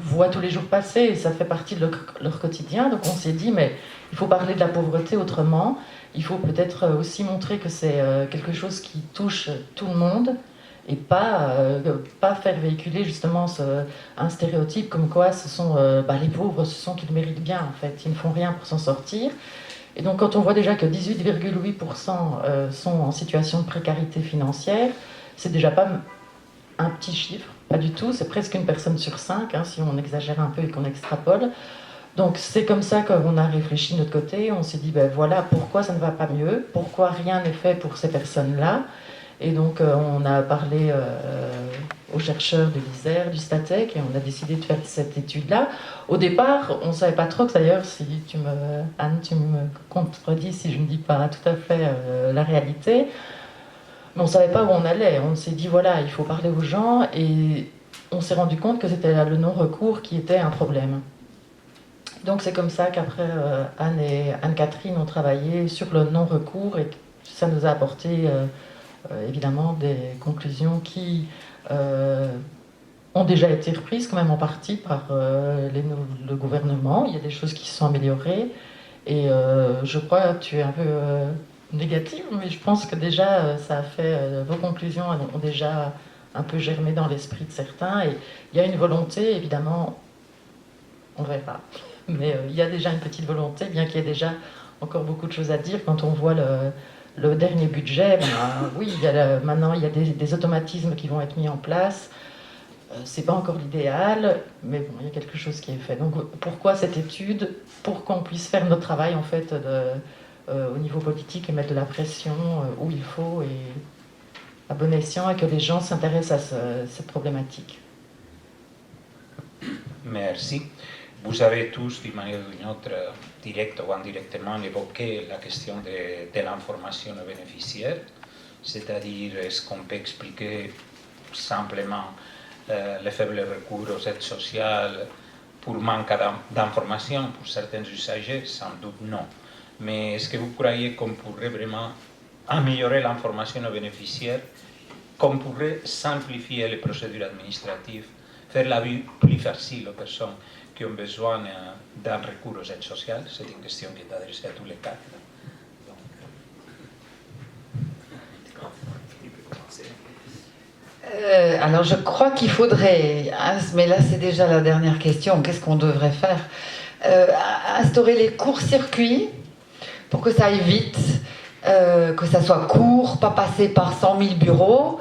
voient tous les jours passer, et ça fait partie de leur quotidien. Donc on s'est dit, mais il faut parler de la pauvreté autrement, il faut peut-être aussi montrer que c'est quelque chose qui touche tout le monde, et pas faire véhiculer justement un stéréotype comme quoi ce sont les pauvres, ce sont qu'ils méritent bien en fait, ils ne font rien pour s'en sortir. Et donc quand on voit déjà que 18,8% sont en situation de précarité financière, c'est déjà pas un petit chiffre, pas du tout, c'est presque une personne sur 5, si on exagère un peu et qu'on extrapole. Donc c'est comme ça qu'on a réfléchi de notre côté, on s'est dit voilà pourquoi ça ne va pas mieux, pourquoi rien n'est fait pour ces personnes-là. Et donc on a parlé aux chercheurs de l'ISER, du Statec, et on a décidé de faire cette étude-là. Au départ, on ne savait pas trop que d'ailleurs, Anne, tu me contredis si je ne dis pas tout à fait la réalité, mais on ne savait pas où on allait. On s'est dit, voilà, il faut parler aux gens, et on s'est rendu compte que c'était le non-recours qui était un problème. Donc c'est comme ça qu'après, Anne et Anne-Catherine ont travaillé sur le non-recours, et ça nous a apporté... évidemment des conclusions qui ont déjà été reprises quand même en partie par le gouvernement. Il y a des choses qui se sont améliorées et je crois que tu es un peu négative, mais je pense que déjà ça a fait, vos conclusions ont déjà un peu germé dans l'esprit de certains, et il y a une volonté, évidemment, on verra, mais il y a déjà une petite volonté, bien qu'il y ait déjà encore beaucoup de choses à dire quand on voit le dernier budget. Oui, maintenant il y a des automatismes qui vont être mis en place. C'est pas encore l'idéal, mais bon, il y a quelque chose qui est fait. Donc pourquoi cette étude? Pour qu'on puisse faire notre travail en fait au niveau politique et mettre de la pression où il faut et à bon escient et que les gens s'intéressent à cette problématique. Merci. Vous avez tous, d'une manière ou d'une autre, directe ou indirectement, évoqué la question de l'information aux bénéficiaires, c'est-à-dire est-ce qu'on peut expliquer simplement les faibles recours aux aides sociales pour manque d'information pour certains usagers? Sans doute non. Mais est-ce que vous croyez qu'on pourrait vraiment améliorer l'information aux bénéficiaires, qu'on pourrait simplifier les procédures administratives, faire la vie plus facile aux personnes qui ont besoin d'un recours aux aides sociales? C'est une question qui est adressée à tous les cas. Alors je crois qu'il faudrait, mais là c'est déjà la dernière question, qu'est-ce qu'on devrait faire? Instaurer les courts-circuits pour que ça aille vite, que ça soit court, pas passer par 100 000 bureaux.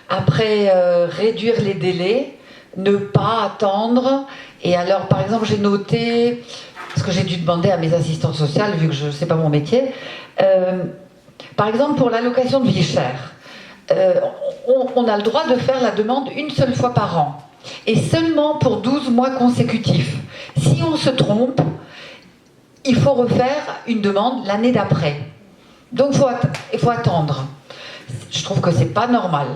Après, réduire les délais, ne pas attendre. Et alors, par exemple, j'ai noté, parce que j'ai dû demander à mes assistantes sociales, vu que je sais pas mon métier, par exemple, pour l'allocation de vie chère, on a le droit de faire la demande une seule fois par an, et seulement pour 12 mois consécutifs. Si on se trompe, il faut refaire une demande l'année d'après. Donc il faut attendre. Je trouve que c'est pas normal.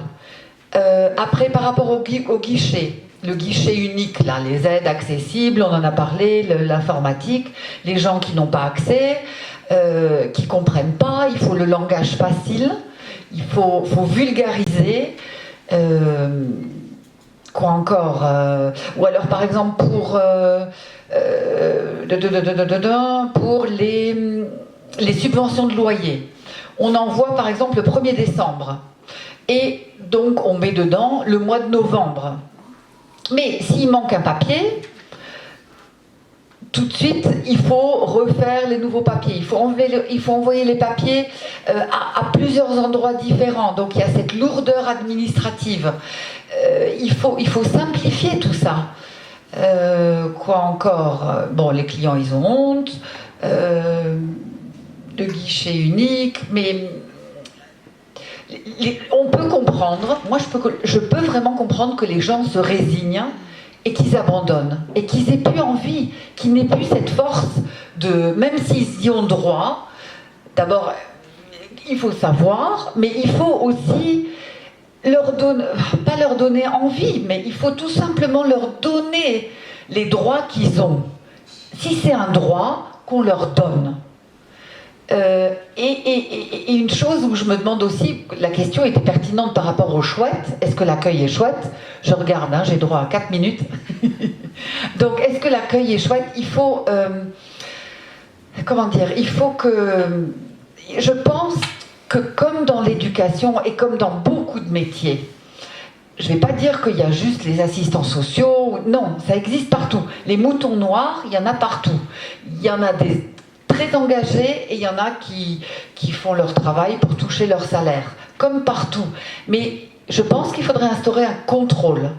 Après, par rapport au guichet, le guichet unique, là, les aides accessibles, on en a parlé, l'informatique, les gens qui n'ont pas accès, qui comprennent pas, il faut le langage facile, il faut vulgariser. Quoi encore? Ou alors, par exemple, pour les subventions de loyer. On envoie, par exemple, le 1er décembre. Et donc, on met dedans le mois de novembre. Mais s'il manque un papier, tout de suite, il faut refaire les nouveaux papiers. Il faut envoyer les papiers à plusieurs endroits différents. Donc, il y a cette lourdeur administrative. Il faut simplifier tout ça. Quoi encore? Bon, les clients, ils ont honte. Le guichet unique, mais on peut comprendre. Moi, je peux vraiment comprendre que les gens se résignent et qu'ils abandonnent, et qu'ils aient plus envie, qu'ils n'aient plus cette force de, même s'ils y ont droit, d'abord, il faut savoir, mais il faut aussi pas leur donner envie, mais il faut tout simplement leur donner les droits qu'ils ont. Si c'est un droit, qu'on leur donne. Et une chose où je me demande aussi, la question était pertinente par rapport aux chouettes. Est-ce que l'accueil est chouette? Je regarde, j'ai droit à 4 minutes. Donc, est-ce que l'accueil est chouette? Il faut... comment dire? Il faut que... Je pense que comme dans l'éducation et comme dans beaucoup de métiers, je ne vais pas dire qu'il y a juste les assistants sociaux. Non, ça existe partout. Les moutons noirs, il y en a partout. Il y en a des... très engagés et il y en a qui font leur travail pour toucher leur salaire, comme partout. Mais je pense qu'il faudrait instaurer un contrôle.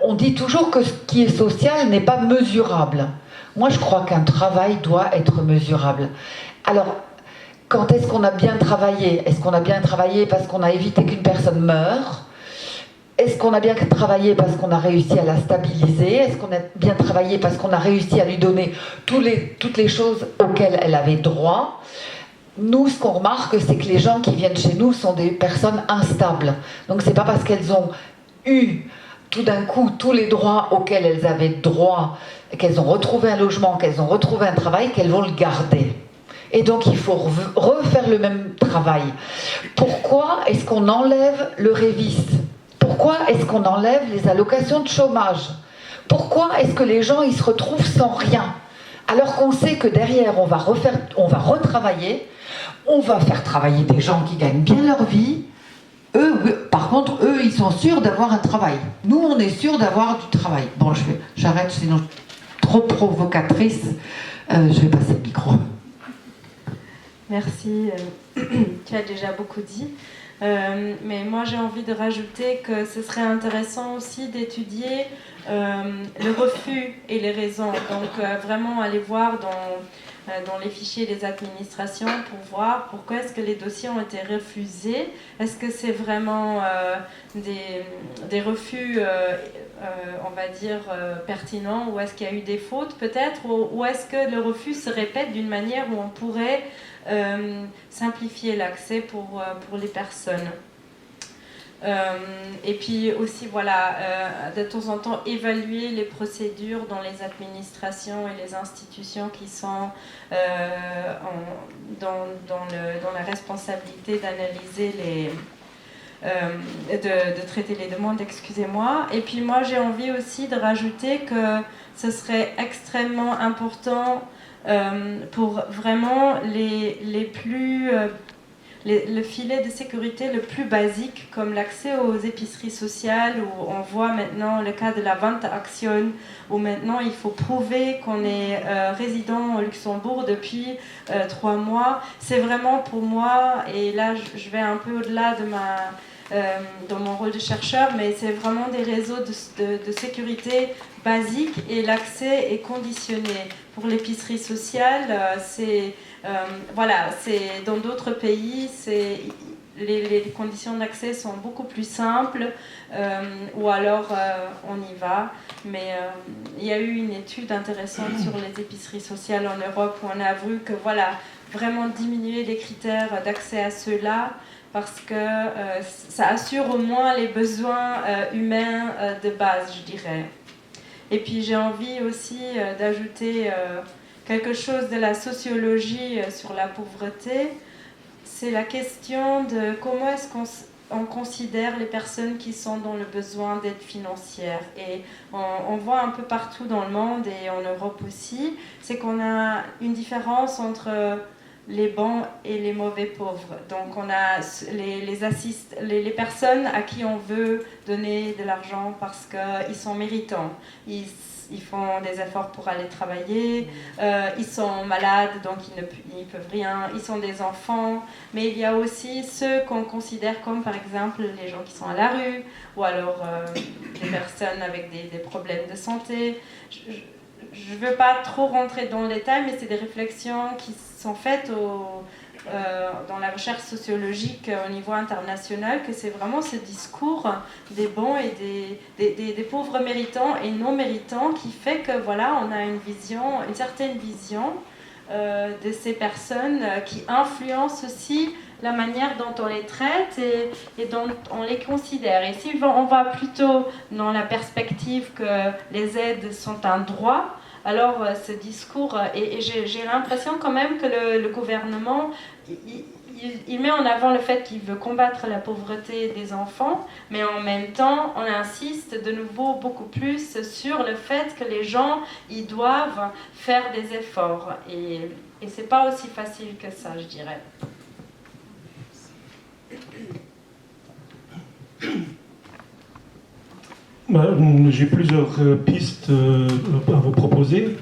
On dit toujours que ce qui est social n'est pas mesurable. Moi, je crois qu'un travail doit être mesurable. Alors, quand est-ce qu'on a bien travaillé? Est-ce qu'on a bien travaillé parce qu'on a évité qu'une personne meure? Est-ce qu'on a bien travaillé parce qu'on a réussi à la stabiliser? Est-ce qu'on a bien travaillé parce qu'on a réussi à lui donner toutes les choses auxquelles elle avait droit? Nous, ce qu'on remarque, c'est que les gens qui viennent chez nous sont des personnes instables. Donc c'est pas parce qu'elles ont eu tout d'un coup tous les droits auxquels elles avaient droit, qu'elles ont retrouvé un logement, qu'elles ont retrouvé un travail, qu'elles vont le garder. Et donc il faut refaire le même travail. Pourquoi est-ce qu'on enlève le révis? Pourquoi est-ce qu'on enlève les allocations de chômage? Pourquoi est-ce que les gens ils se retrouvent sans rien? Alors qu'on sait que derrière on va retravailler, on va faire travailler des gens qui gagnent bien leur vie. Eux, par contre, eux, ils sont sûrs d'avoir un travail. Nous, on est sûrs d'avoir du travail. Bon, j'arrête, sinon trop provocatrice. Je vais passer le micro. Merci. Tu as déjà beaucoup dit. Mais moi j'ai envie de rajouter que ce serait intéressant aussi d'étudier le refus et les raisons. Donc vraiment aller voir dans les fichiers des administrations pour voir pourquoi est-ce que les dossiers ont été refusés. Est-ce que c'est vraiment des refus, on va dire, pertinents, ou est-ce qu'il y a eu des fautes peut-être, ou est-ce que le refus se répète d'une manière où on pourrait simplifier l'accès pour les personnes. Et puis aussi, voilà, de temps en temps, évaluer les procédures dans les administrations et les institutions qui sont dans la responsabilité d'analyser de traiter les demandes, excusez-moi. Et puis moi, j'ai envie aussi de rajouter que ce serait extrêmement important pour vraiment le filet de sécurité le plus basique, comme l'accès aux épiceries sociales, où on voit maintenant le cas de la vente à action, où maintenant il faut prouver qu'on est résident au Luxembourg depuis 3 mois. C'est vraiment pour moi, et là je vais un peu au-delà dans mon rôle de chercheur, mais c'est vraiment des réseaux de sécurité basiques, et l'accès est conditionné. Pour l'épicerie sociale, voilà, c'est dans d'autres pays, les conditions d'accès sont beaucoup plus simples, ou alors on y va. Mais il y a eu une étude intéressante sur les épiceries sociales en Europe, où on a vu que voilà, vraiment diminuer les critères d'accès à ceux-là, parce que ça assure au moins les besoins humains de base, je dirais. Et puis j'ai envie aussi d'ajouter quelque chose de la sociologie sur la pauvreté. C'est la question de comment est-ce qu'on considère les personnes qui sont dans le besoin d'aide financière. Et on voit un peu partout dans le monde, et en Europe aussi, c'est qu'on a une différence entre les bons et les mauvais pauvres. Donc on a les personnes à qui on veut donner de l'argent parce qu'ils sont méritants. Ils font des efforts pour aller travailler, ils sont malades, donc ils peuvent rien, ils sont des enfants. Mais il y a aussi ceux qu'on considère comme, par exemple, les gens qui sont à la rue, ou alors des personnes avec des problèmes de santé. Je ne veux pas trop rentrer dans le détail, mais c'est des réflexions qui sont faites dans la recherche sociologique au niveau international, que c'est vraiment ce discours des bons et des pauvres méritants et non méritants qui fait que voilà, on a une certaine vision de ces personnes qui influencent aussi la manière dont on les traite et dont on les considère. Et si on va plutôt dans la perspective que les aides sont un droit, alors ce discours, et j'ai l'impression quand même que le gouvernement, il met en avant le fait qu'il veut combattre la pauvreté des enfants, mais en même temps, on insiste de nouveau beaucoup plus sur le fait que les gens, ils doivent faire des efforts. Et c'est pas aussi facile que ça, je dirais. J'ai plusieurs pistes à vous proposer.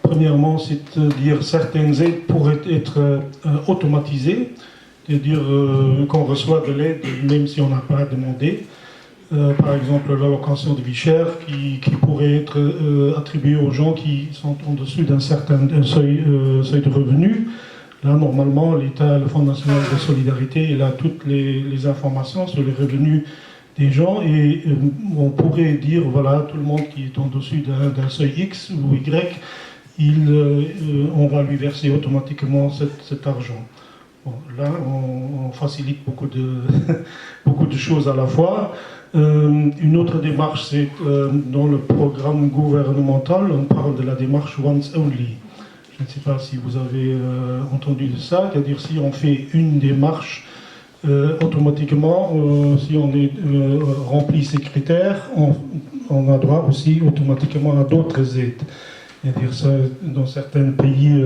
Premièrement, c'est-à-dire certaines aides pourraient être automatisées, c'est-à-dire qu'on reçoit de l'aide même si on n'a pas demandé. Par exemple, l'allocation de vie chère qui pourrait être attribuée aux gens qui sont en dessous d'un certain seuil de revenus. Là, normalement, l'État, le Fonds national de solidarité, il a toutes les informations sur les revenus des gens, et on pourrait dire, voilà, tout le monde qui est en dessus d'un seuil X ou Y, on va lui verser automatiquement cet argent. Bon, là, on facilite beaucoup de choses à la fois. Une autre démarche, c'est dans le programme gouvernemental, on parle de la démarche Once Only. Je ne sais pas si vous avez entendu de ça, c'est-à-dire si on fait une démarche, automatiquement, si on remplit ces critères, on a droit aussi automatiquement à d'autres aides. C'est-à-dire ça, dans certains pays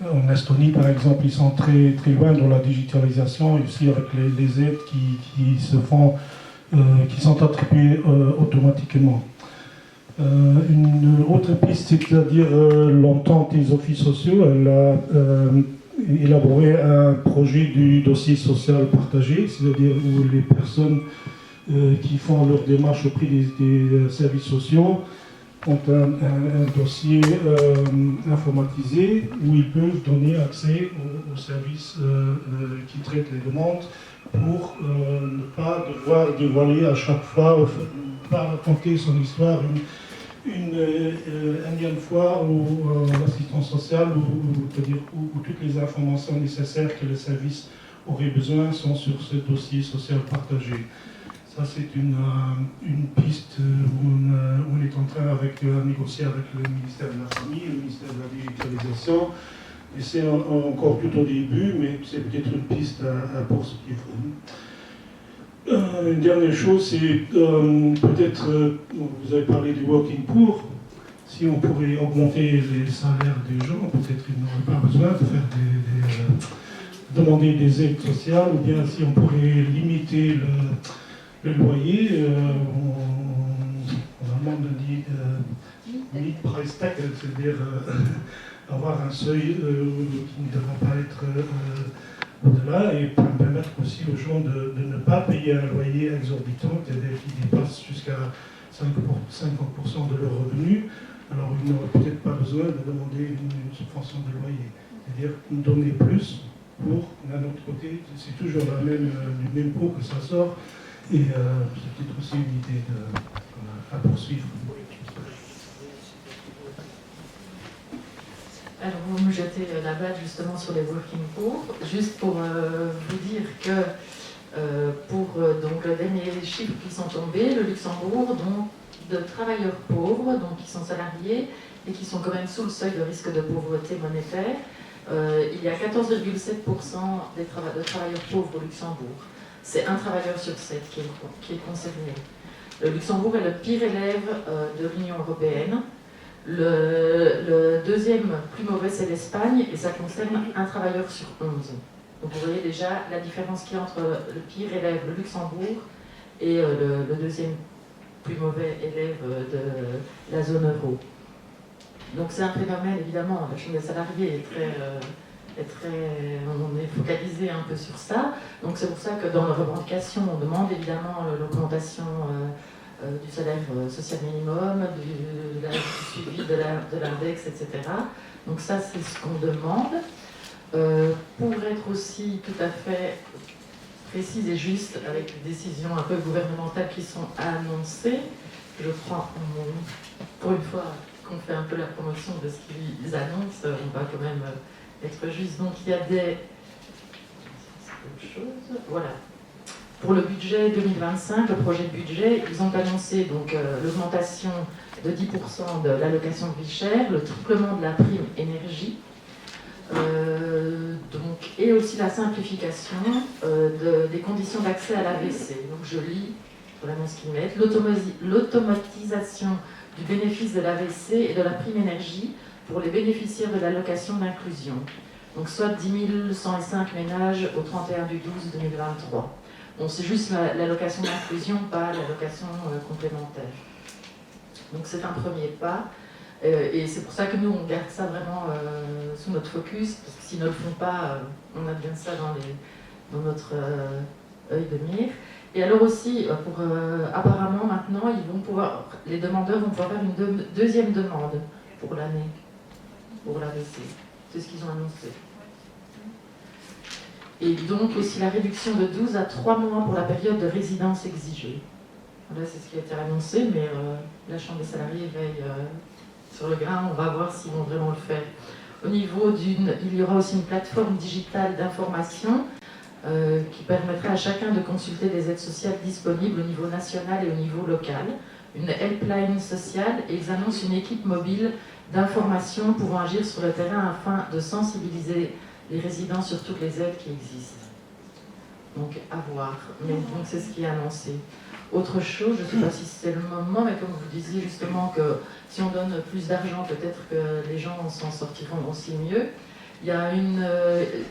en Estonie, par exemple, ils sont très, très loin dans la digitalisation, et aussi avec les aides qui sont attribuées automatiquement. Une autre piste, c'est-à-dire l'entente des offices sociaux, elle a élaboré un projet du dossier social partagé, c'est-à-dire où les personnes qui font leur démarche auprès des services sociaux ont un dossier informatisé où ils peuvent donner accès aux services qui traitent les demandes pour ne pas devoir dévoiler à chaque fois, pas raconter son histoire une énième fois où l'assistance sociale où toutes les informations nécessaires que les services auraient besoin sont sur ce dossier social partagé. Ça, c'est une piste où on est en train de négocier avec le ministère de la Famille, le ministère de la Digitalisation. Et c'est encore tout au début, mais c'est peut-être une piste à poursuivre. Une dernière chose, c'est peut-être, vous avez parlé du working poor, si on pourrait augmenter les salaires des gens, peut-être ils n'auraient pas besoin de faire demander des aides sociales, ou bien si on pourrait limiter le loyer, on demande need price tag, c'est-à-dire avoir un seuil qui ne devra pas être au-delà, et permettre aussi aux gens de ne pas payer un loyer exorbitant, c'est-à-dire qui dépasse jusqu'à 50% de leurs revenus. Alors ils n'auraient peut-être pas besoin de demander une subvention de loyer, c'est-à-dire donner plus pour, d'un autre côté, c'est toujours du même pot que ça sort, et c'est peut-être aussi une idée à poursuivre. Alors vous me jetez la balle justement sur les working poor, juste pour vous dire que pour donc, le dernier chiffre qui sont tombés, le Luxembourg, donc, de travailleurs pauvres, donc qui sont salariés et qui sont quand même sous le seuil de risque de pauvreté monétaire, il y a 14,7% de travailleurs pauvres au Luxembourg. C'est un travailleur sur 7 qui est concerné. Le Luxembourg est le pire élève de l'Union européenne. Le deuxième plus mauvais, c'est l'Espagne, et ça concerne un travailleur sur 11. Donc vous voyez déjà la différence qu'il y a entre le pire élève, le Luxembourg, et le deuxième plus mauvais élève de la zone euro. Donc c'est un phénomène, évidemment, la Chambre des salariés on est focalisé un peu sur ça. Donc c'est pour ça que dans la revendication, on demande évidemment l'augmentation du salaire social minimum, du suivi de l'index, etc. Donc ça, c'est ce qu'on demande. Pour être aussi tout à fait précise et juste avec les décisions un peu gouvernementales qui sont annoncées, je crois, pour une fois qu'on fait un peu la promotion de ce qu'ils annoncent, on va quand même être juste. Donc il y a des... Voilà. Pour le budget 2025, le projet de budget, ils ont annoncé donc l'augmentation de 10% de l'allocation de vie chère, le triplement de la prime énergie, et aussi la simplification des conditions d'accès à l'AVC. Donc je lis pour l'annonce qu'ils mettent, l'automatisation du bénéfice de l'AVC et de la prime énergie pour les bénéficiaires de l'allocation d'inclusion. Donc soit 10 105 ménages au 31/12/2023. Bon, c'est juste l'allocation d'inclusion, pas l'allocation complémentaire. Donc c'est un premier pas. Et c'est pour ça que nous, on garde ça vraiment sous notre focus, parce que s'ils ne le font pas, on a bien ça dans notre œil de mire. Et alors aussi, apparemment maintenant, les demandeurs vont pouvoir faire une deuxième demande pour l'année, pour l'AVC. C'est ce qu'ils ont annoncé. Et donc aussi la réduction de 12 à 3 mois pour la période de résidence exigée. Voilà, c'est ce qui a été annoncé, mais la Chambre des salariés veille sur le grain, on va voir s'ils vont vraiment le faire. Au niveau il y aura aussi une plateforme digitale d'information qui permettra à chacun de consulter les aides sociales disponibles au niveau national et au niveau local. Une helpline sociale, et ils annoncent une équipe mobile d'information pouvant agir sur le terrain afin de sensibiliser les résidents sur toutes les aides qui existent. Donc à voir. Mais donc c'est ce qui est annoncé. Autre chose, je ne sais pas si c'est le moment, mais comme vous disiez justement que si on donne plus d'argent, peut-être que les gens s'en sortiront aussi mieux. Il y a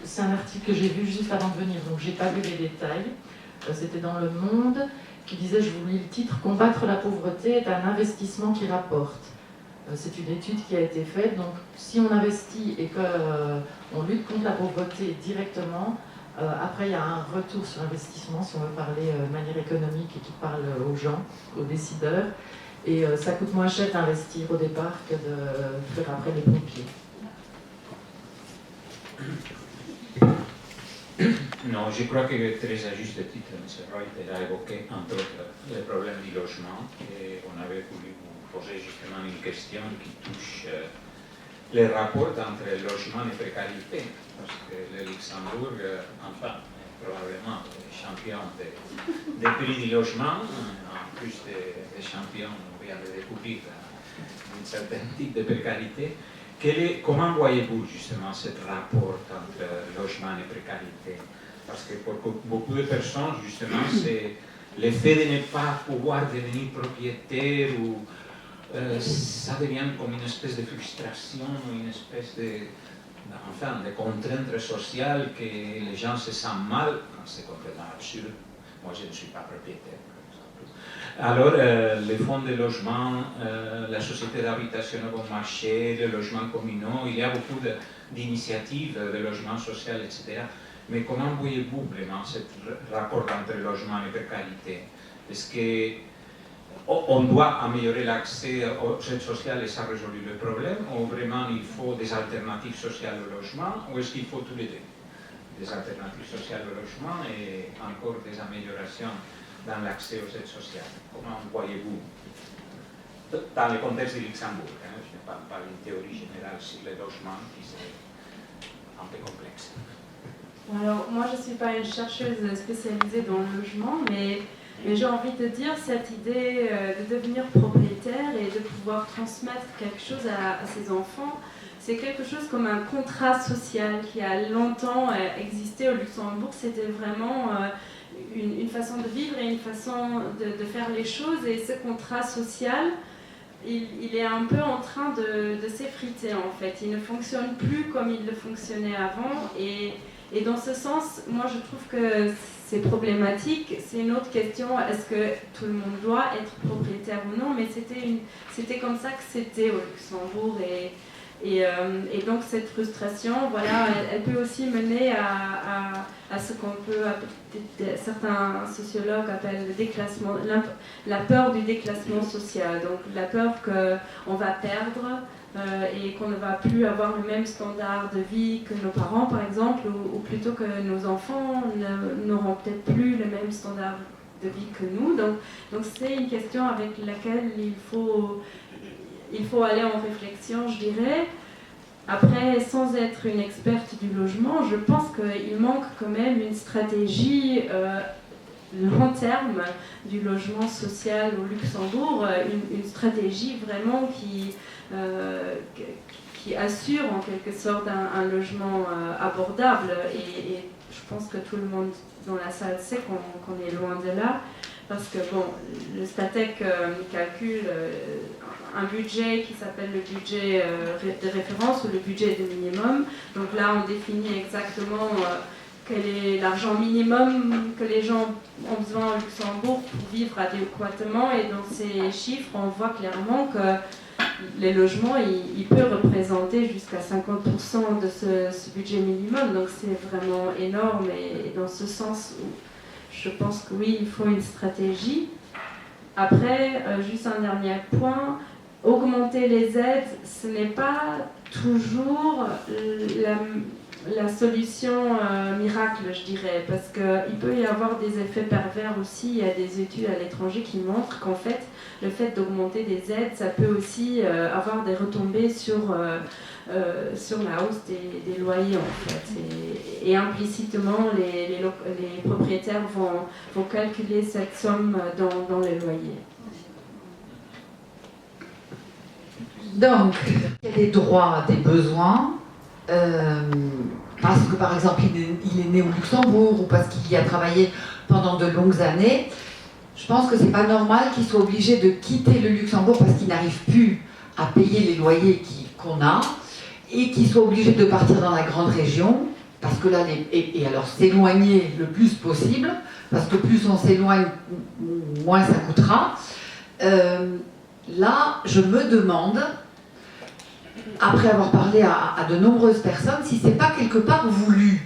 c'est un article que j'ai vu juste avant de venir, donc j'ai pas lu les détails. C'était dans Le Monde qui disait, je vous lis le titre, « Combattre la pauvreté est un investissement qui rapporte ». C'est une étude qui a été faite, donc si on investit et qu'on lutte contre la pauvreté directement, après il y a un retour sur investissement, si on veut parler de manière économique et qui parle aux gens, aux décideurs. Et ça coûte moins cher d'investir au départ que de faire après les pompiers. Non, je crois que très à juste titre, M. Reuter a évoqué entre autres le problème du logement et on avait voulu vous poser justement une question qui touche les rapports entre logement et précarité, parce que le Luxembourg, enfin, est probablement le champion des prix du logement, en plus des champions, on vient de découvrir un certain type de précarité. Comment voyez-vous justement ce rapport entre logement et précarité? Parce que pour beaucoup de personnes, justement, c'est le fait de ne pas pouvoir devenir propriétaire ou ça devient comme une espèce de frustration, une espèce de contrainte sociale que les gens se sentent mal, c'est complètement absurde. Moi, je ne suis pas propriétaire, par exemple. Alors, les fonds de logement, la société d'habitation au bon marché, le logement communaux, il y a beaucoup d'initiatives de logement social, etc. Mais comment voyez-vous vraiment ce rapport entre logement et précarité? Est-ce qu'on doit améliorer l'accès aux aides sociales et ça résout le problème? Ou vraiment il faut des alternatives sociales au logement? Ou est-ce qu'il faut tous les deux? Des alternatives sociales au logement et encore des améliorations dans l'accès aux aides sociales. Comment voyez-vous, dans le contexte du Luxembourg, je ne parle pas d'une théorie générale sur le logement qui c'est un peu complexe. Alors, moi, je ne suis pas une chercheuse spécialisée dans le logement, mais j'ai envie de dire cette idée de devenir propriétaire et de pouvoir transmettre quelque chose à ses enfants, c'est quelque chose comme un contrat social qui a longtemps existé au Luxembourg. C'était vraiment une façon de vivre et une façon de faire les choses. Et ce contrat social, il est un peu en train de s'effriter en fait. Il ne fonctionne plus comme il le fonctionnait avant. Et dans ce sens, moi je trouve que c'est problématique. C'est une autre question, est-ce que tout le monde doit être propriétaire ou non? Mais c'était comme ça que c'était au Luxembourg. Et donc cette frustration, voilà, elle peut aussi mener à ce qu'on peut, certains sociologues appellent le déclassement, la peur du déclassement social. Donc la peur qu'on va perdre et qu'on ne va plus avoir le même standard de vie que nos parents, par exemple, ou plutôt que nos enfants n'auront peut-être plus le même standard de vie que nous. Donc c'est une question avec laquelle il faut aller en réflexion, je dirais. Après, sans être une experte du logement, je pense qu'il manque quand même une stratégie long terme du logement social au Luxembourg, une stratégie vraiment qui assure en quelque sorte un logement abordable. Et je pense que tout le monde dans la salle sait qu'on est loin de là. Parce que bon, le Statec calcule un budget qui s'appelle le budget de référence ou le budget de minimum. Donc là, on définit exactement quel est l'argent minimum que les gens ont besoin au Luxembourg pour vivre adéquatement. Et dans ces chiffres, on voit clairement que les logements, il peut représenter jusqu'à 50% de ce budget minimum. Donc c'est vraiment énorme. Et dans ce sens, je pense que oui, il faut une stratégie. Après, juste un dernier point, augmenter les aides, ce n'est pas toujours la solution miracle, je dirais, parce qu'il peut y avoir des effets pervers aussi. Il y a des études à l'étranger qui montrent qu'en fait, le fait d'augmenter des aides, ça peut aussi avoir des retombées sur la hausse des loyers, en fait. Et implicitement, les propriétaires vont calculer cette somme dans les loyers. Donc, il y a des droits, des besoins, parce que par exemple il est né au Luxembourg ou parce qu'il y a travaillé pendant de longues années. Je pense que c'est pas normal qu'il soit obligé de quitter le Luxembourg parce qu'il n'arrive plus à payer les loyers qu'on a et qu'il soit obligé de partir dans la grande région parce que là, et alors s'éloigner le plus possible parce que plus on s'éloigne, moins ça coûtera. Là, je me demande, après avoir parlé à de nombreuses personnes, si c'est pas quelque part voulu,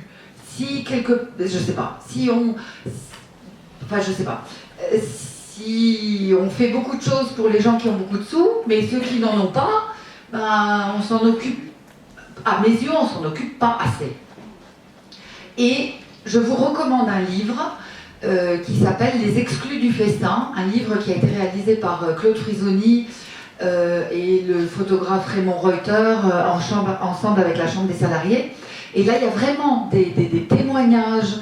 je sais pas, si si on fait beaucoup de choses pour les gens qui ont beaucoup de sous, mais ceux qui n'en ont pas, ben, on s'en occupe, à mes yeux, on s'en occupe pas assez. Et je vous recommande un livre qui s'appelle Les exclus du festin, un livre qui a été réalisé par Claude Frisoni et le photographe Raymond Reuter ensemble avec la Chambre des salariés. Et là, il y a vraiment des témoignages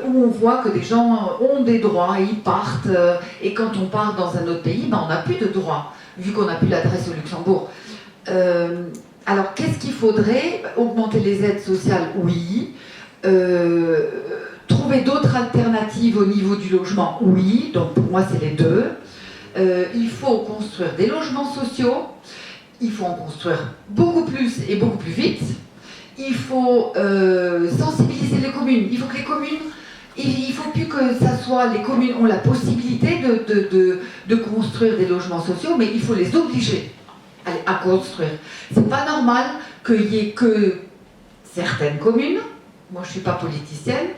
où on voit que des gens ont des droits et ils partent. Et quand on part dans un autre pays, ben, on n'a plus de droits, vu qu'on n'a plus l'adresse au Luxembourg. Alors, qu'est-ce qu'il faudrait? Augmenter les aides sociales, oui. Trouver d'autres alternatives au niveau du logement, oui. Donc, pour moi, c'est les deux. Il faut construire des logements sociaux. Il faut en construire beaucoup plus et beaucoup plus vite. Il faut sensibiliser les communes. Il faut que les communes, il ne faut plus que ça soit les communes ont la possibilité de construire des logements sociaux, mais il faut les obliger à construire. C'est pas normal qu'il y ait que certaines communes, moi je ne suis pas politicienne,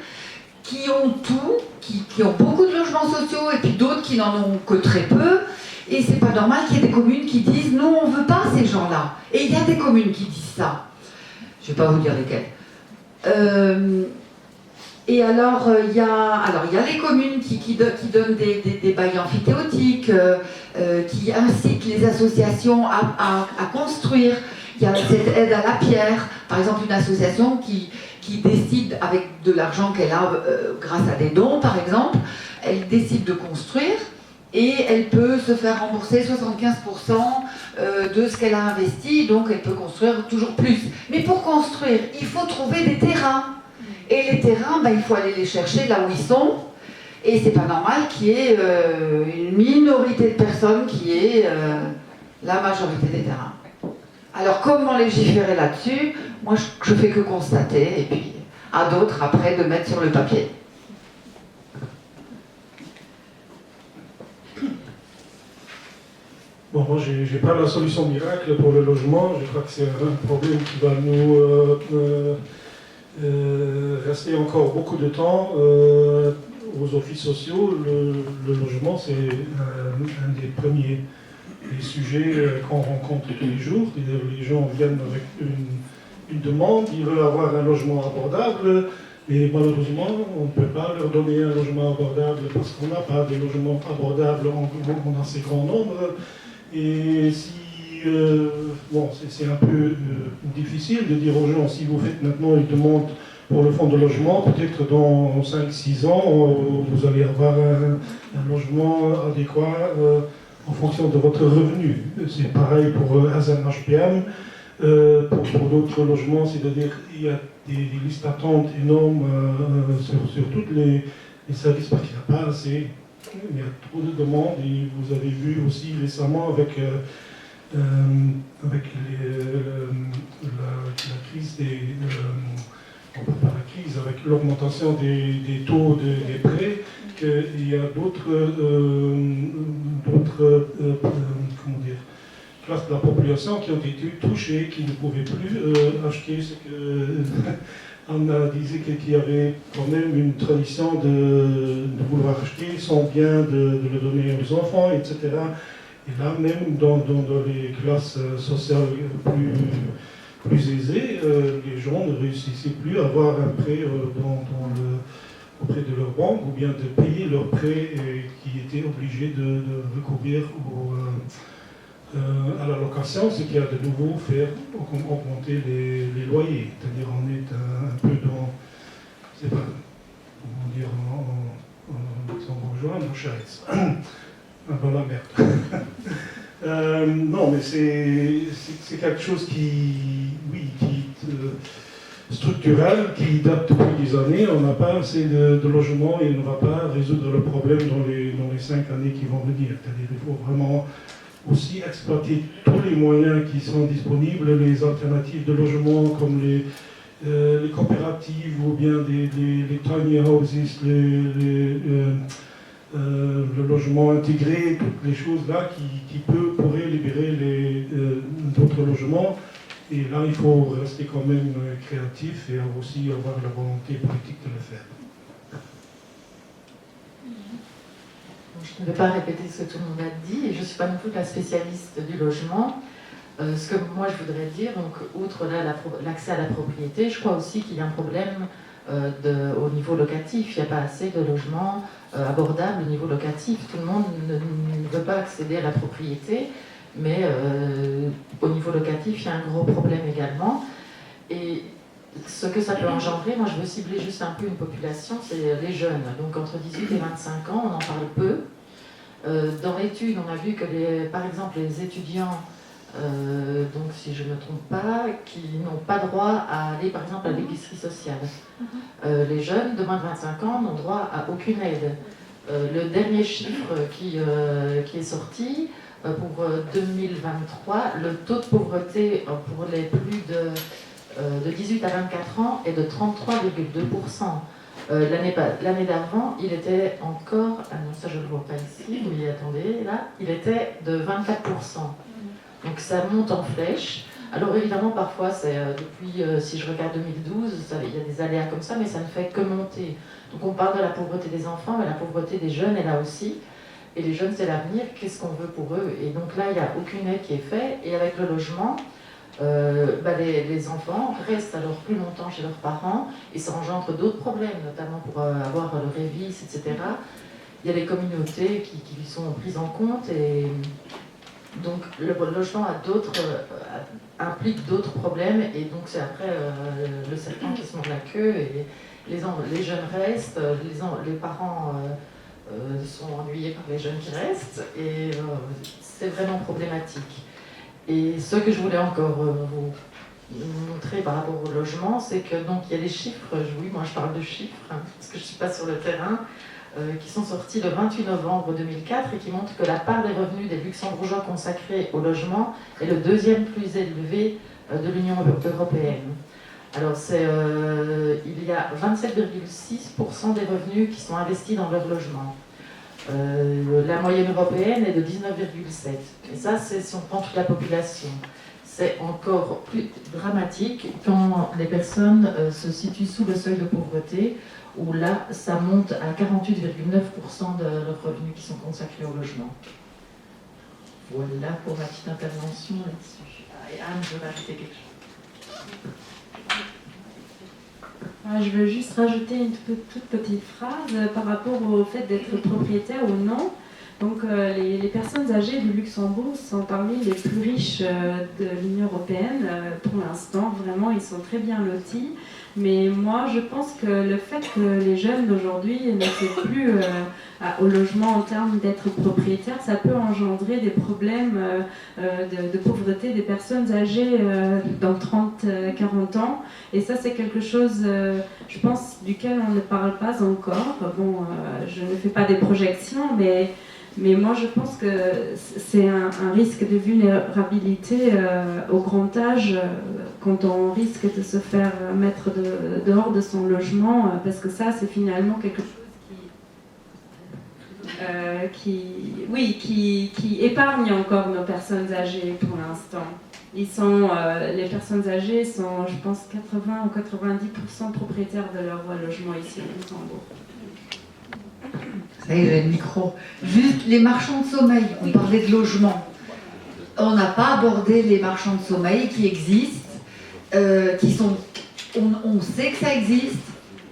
qui ont tout, qui ont beaucoup de logements sociaux et puis d'autres qui n'en ont que très peu. Et c'est pas normal qu'il y ait des communes qui disent non, on ne veut pas ces gens-là. Et il y a des communes qui disent ça. Je ne vais pas vous dire lesquelles. Et alors, il y a les communes qui donnent des bails amphithéotiques, qui incitent les associations à construire. Il y a cette aide à la pierre, par exemple une association qui décide, avec de l'argent qu'elle a grâce à des dons par exemple, elle décide de construire et elle peut se faire rembourser 75% de ce qu'elle a investi, donc elle peut construire toujours plus. Mais pour construire, il faut trouver des terrains. Et les terrains, ben, il faut aller les chercher là où ils sont. Et c'est pas normal qu'il y ait une minorité de personnes qui ait la majorité des terrains. Alors comment légiférer là-dessus? Moi je fais que constater et puis à d'autres après de mettre sur le papier. Bon, moi j'ai pas la solution miracle pour le logement. Je crois que c'est un problème qui va nous rester encore beaucoup de temps aux offices sociaux. Le logement, c'est un des premiers sujets qu'on rencontre tous les jours. Les gens viennent avec une demande, ils veulent avoir un logement abordable, et malheureusement, on ne peut pas leur donner un logement abordable parce qu'on n'a pas de logement abordable en assez grand nombre. Et si, bon, c'est un peu difficile de dire aux gens, si vous faites maintenant une demande pour le fonds de logement, peut-être dans 5-6 ans, vous allez avoir un logement adéquat en fonction de votre revenu. C'est pareil pour Hazen HPM, pour d'autres logements, c'est-à-dire il y a des listes d'attente énormes sur tous les services parce qu'il n'y a pas assez. Il y a trop de demandes et vous avez vu aussi récemment avec la crise pas la crise, avec l'augmentation des taux des prêts, qu'il y a d'autres classes de la population qui ont été touchées, qui ne pouvaient plus acheter ce que Anna disait qu'il y avait quand même une tradition de vouloir acheter son bien, de le donner aux enfants, etc. Et là, même dans les classes sociales plus aisées, les gens ne réussissaient plus à avoir un prêt auprès de leur banque ou bien de payer leur prêt qui étaient obligés de recourir à la location, ce qui a de nouveau fait augmenter les loyers. C'est-à-dire on est un peu dans, je ne sais pas comment dire en luxembourgeois, nos chaises. Dans la merde. Non, mais c'est quelque chose qui structurel, qui date depuis des années. On n'a pas assez de logements et on ne va pas résoudre le problème dans les 5 années qui vont venir. C'est-à-dire qu'il faut vraiment aussi exploiter tous les moyens qui sont disponibles, les alternatives de logement comme les coopératives ou bien les tiny houses, le logement intégré, toutes les choses là qui pourraient libérer d'autres logements. Et là, il faut rester quand même créatif et aussi avoir la volonté politique de le faire. Je je ne vais pas répéter ce que tout le monde a dit, et je ne suis pas non plus la spécialiste du logement. Ce que moi je voudrais dire, donc, outre l'accès à la propriété, je crois aussi qu'il y a un problème au niveau locatif. Il n'y a pas assez de logements abordables au niveau locatif. Tout le monde ne veut pas accéder à la propriété, mais au niveau locatif, il y a un gros problème également. Et ce que ça peut engendrer, moi je veux cibler juste un peu une population, c'est les jeunes. Donc entre 18 et 25 ans, on en parle peu. Dans l'étude, on a vu que par exemple les étudiants, donc si je ne me trompe pas, qui n'ont pas droit à aller par exemple à l'épicerie sociale. Les jeunes de moins de 25 ans n'ont droit à aucune aide. Le dernier chiffre qui est sorti, pour 2023, le taux de pauvreté pour les plus de 18 à 24 ans est de 33,2%. L'année d'avant, il était encore, ah non, ça je ne le vois pas ici, mais attendez, là, il était de 24%. Donc ça monte en flèche. Alors évidemment, parfois, c'est depuis, si je regarde 2012, il y a des aléas comme ça, mais ça ne fait que monter. Donc on parle de la pauvreté des enfants, mais la pauvreté des jeunes est là aussi. Et les jeunes, c'est l'avenir, qu'est-ce qu'on veut pour eux? Et donc là, il n'y a aucune aide qui est faite. Et avec le logement, les enfants restent alors plus longtemps chez leurs parents et ça engendre d'autres problèmes, notamment pour avoir le révis, etc. Il y a des communautés qui sont prises en compte et donc le logement implique d'autres problèmes et donc c'est après le serpent qui se mord la queue et les jeunes restent, les parents sont ennuyés par les jeunes qui restent et c'est vraiment problématique. Et ce que je voulais encore vous montrer par rapport au logement, c'est que donc il y a des chiffres, oui, moi je parle de chiffres, hein, parce que je ne suis pas sur le terrain, qui sont sortis le 28 novembre 2004 et qui montrent que la part des revenus des luxembourgeois consacrés au logement est le deuxième plus élevé de l'Union européenne. Alors il y a 27,6% des revenus qui sont investis dans leur logement. La moyenne européenne est de 19,7. Et ça, si on prend toute la population, c'est encore plus dramatique quand les personnes se situent sous le seuil de pauvreté, où là, ça monte à 48,9% de leurs revenus qui sont consacrés au logement. Voilà pour ma petite intervention là-dessus. Et Anne, je vais ajouter quelque chose. Je veux juste rajouter une toute petite phrase par rapport au fait d'être propriétaire ou non. Donc les personnes âgées du Luxembourg sont parmi les plus riches de l'Union européenne pour l'instant. Vraiment, ils sont très bien lotis. Mais moi, je pense que le fait que les jeunes d'aujourd'hui n'aient plus au logement en termes d'être propriétaires, ça peut engendrer des problèmes de pauvreté des personnes âgées dans 30-40 ans. Et ça, c'est quelque chose, je pense, duquel on ne parle pas encore. Bon, je ne fais pas des projections, mais moi, je pense que c'est un risque de vulnérabilité au grand âge quand on risque de se faire mettre dehors de son logement, parce que ça, c'est finalement quelque chose qui épargne encore nos personnes âgées pour l'instant. Les personnes âgées sont, je pense, 80 ou 90% propriétaires de leur logement ici au Luxembourg. Ça y est, j'ai le micro. Juste les marchands de sommeil, on parlait de logement. On n'a pas abordé les marchands de sommeil qui existent, on sait que ça existe,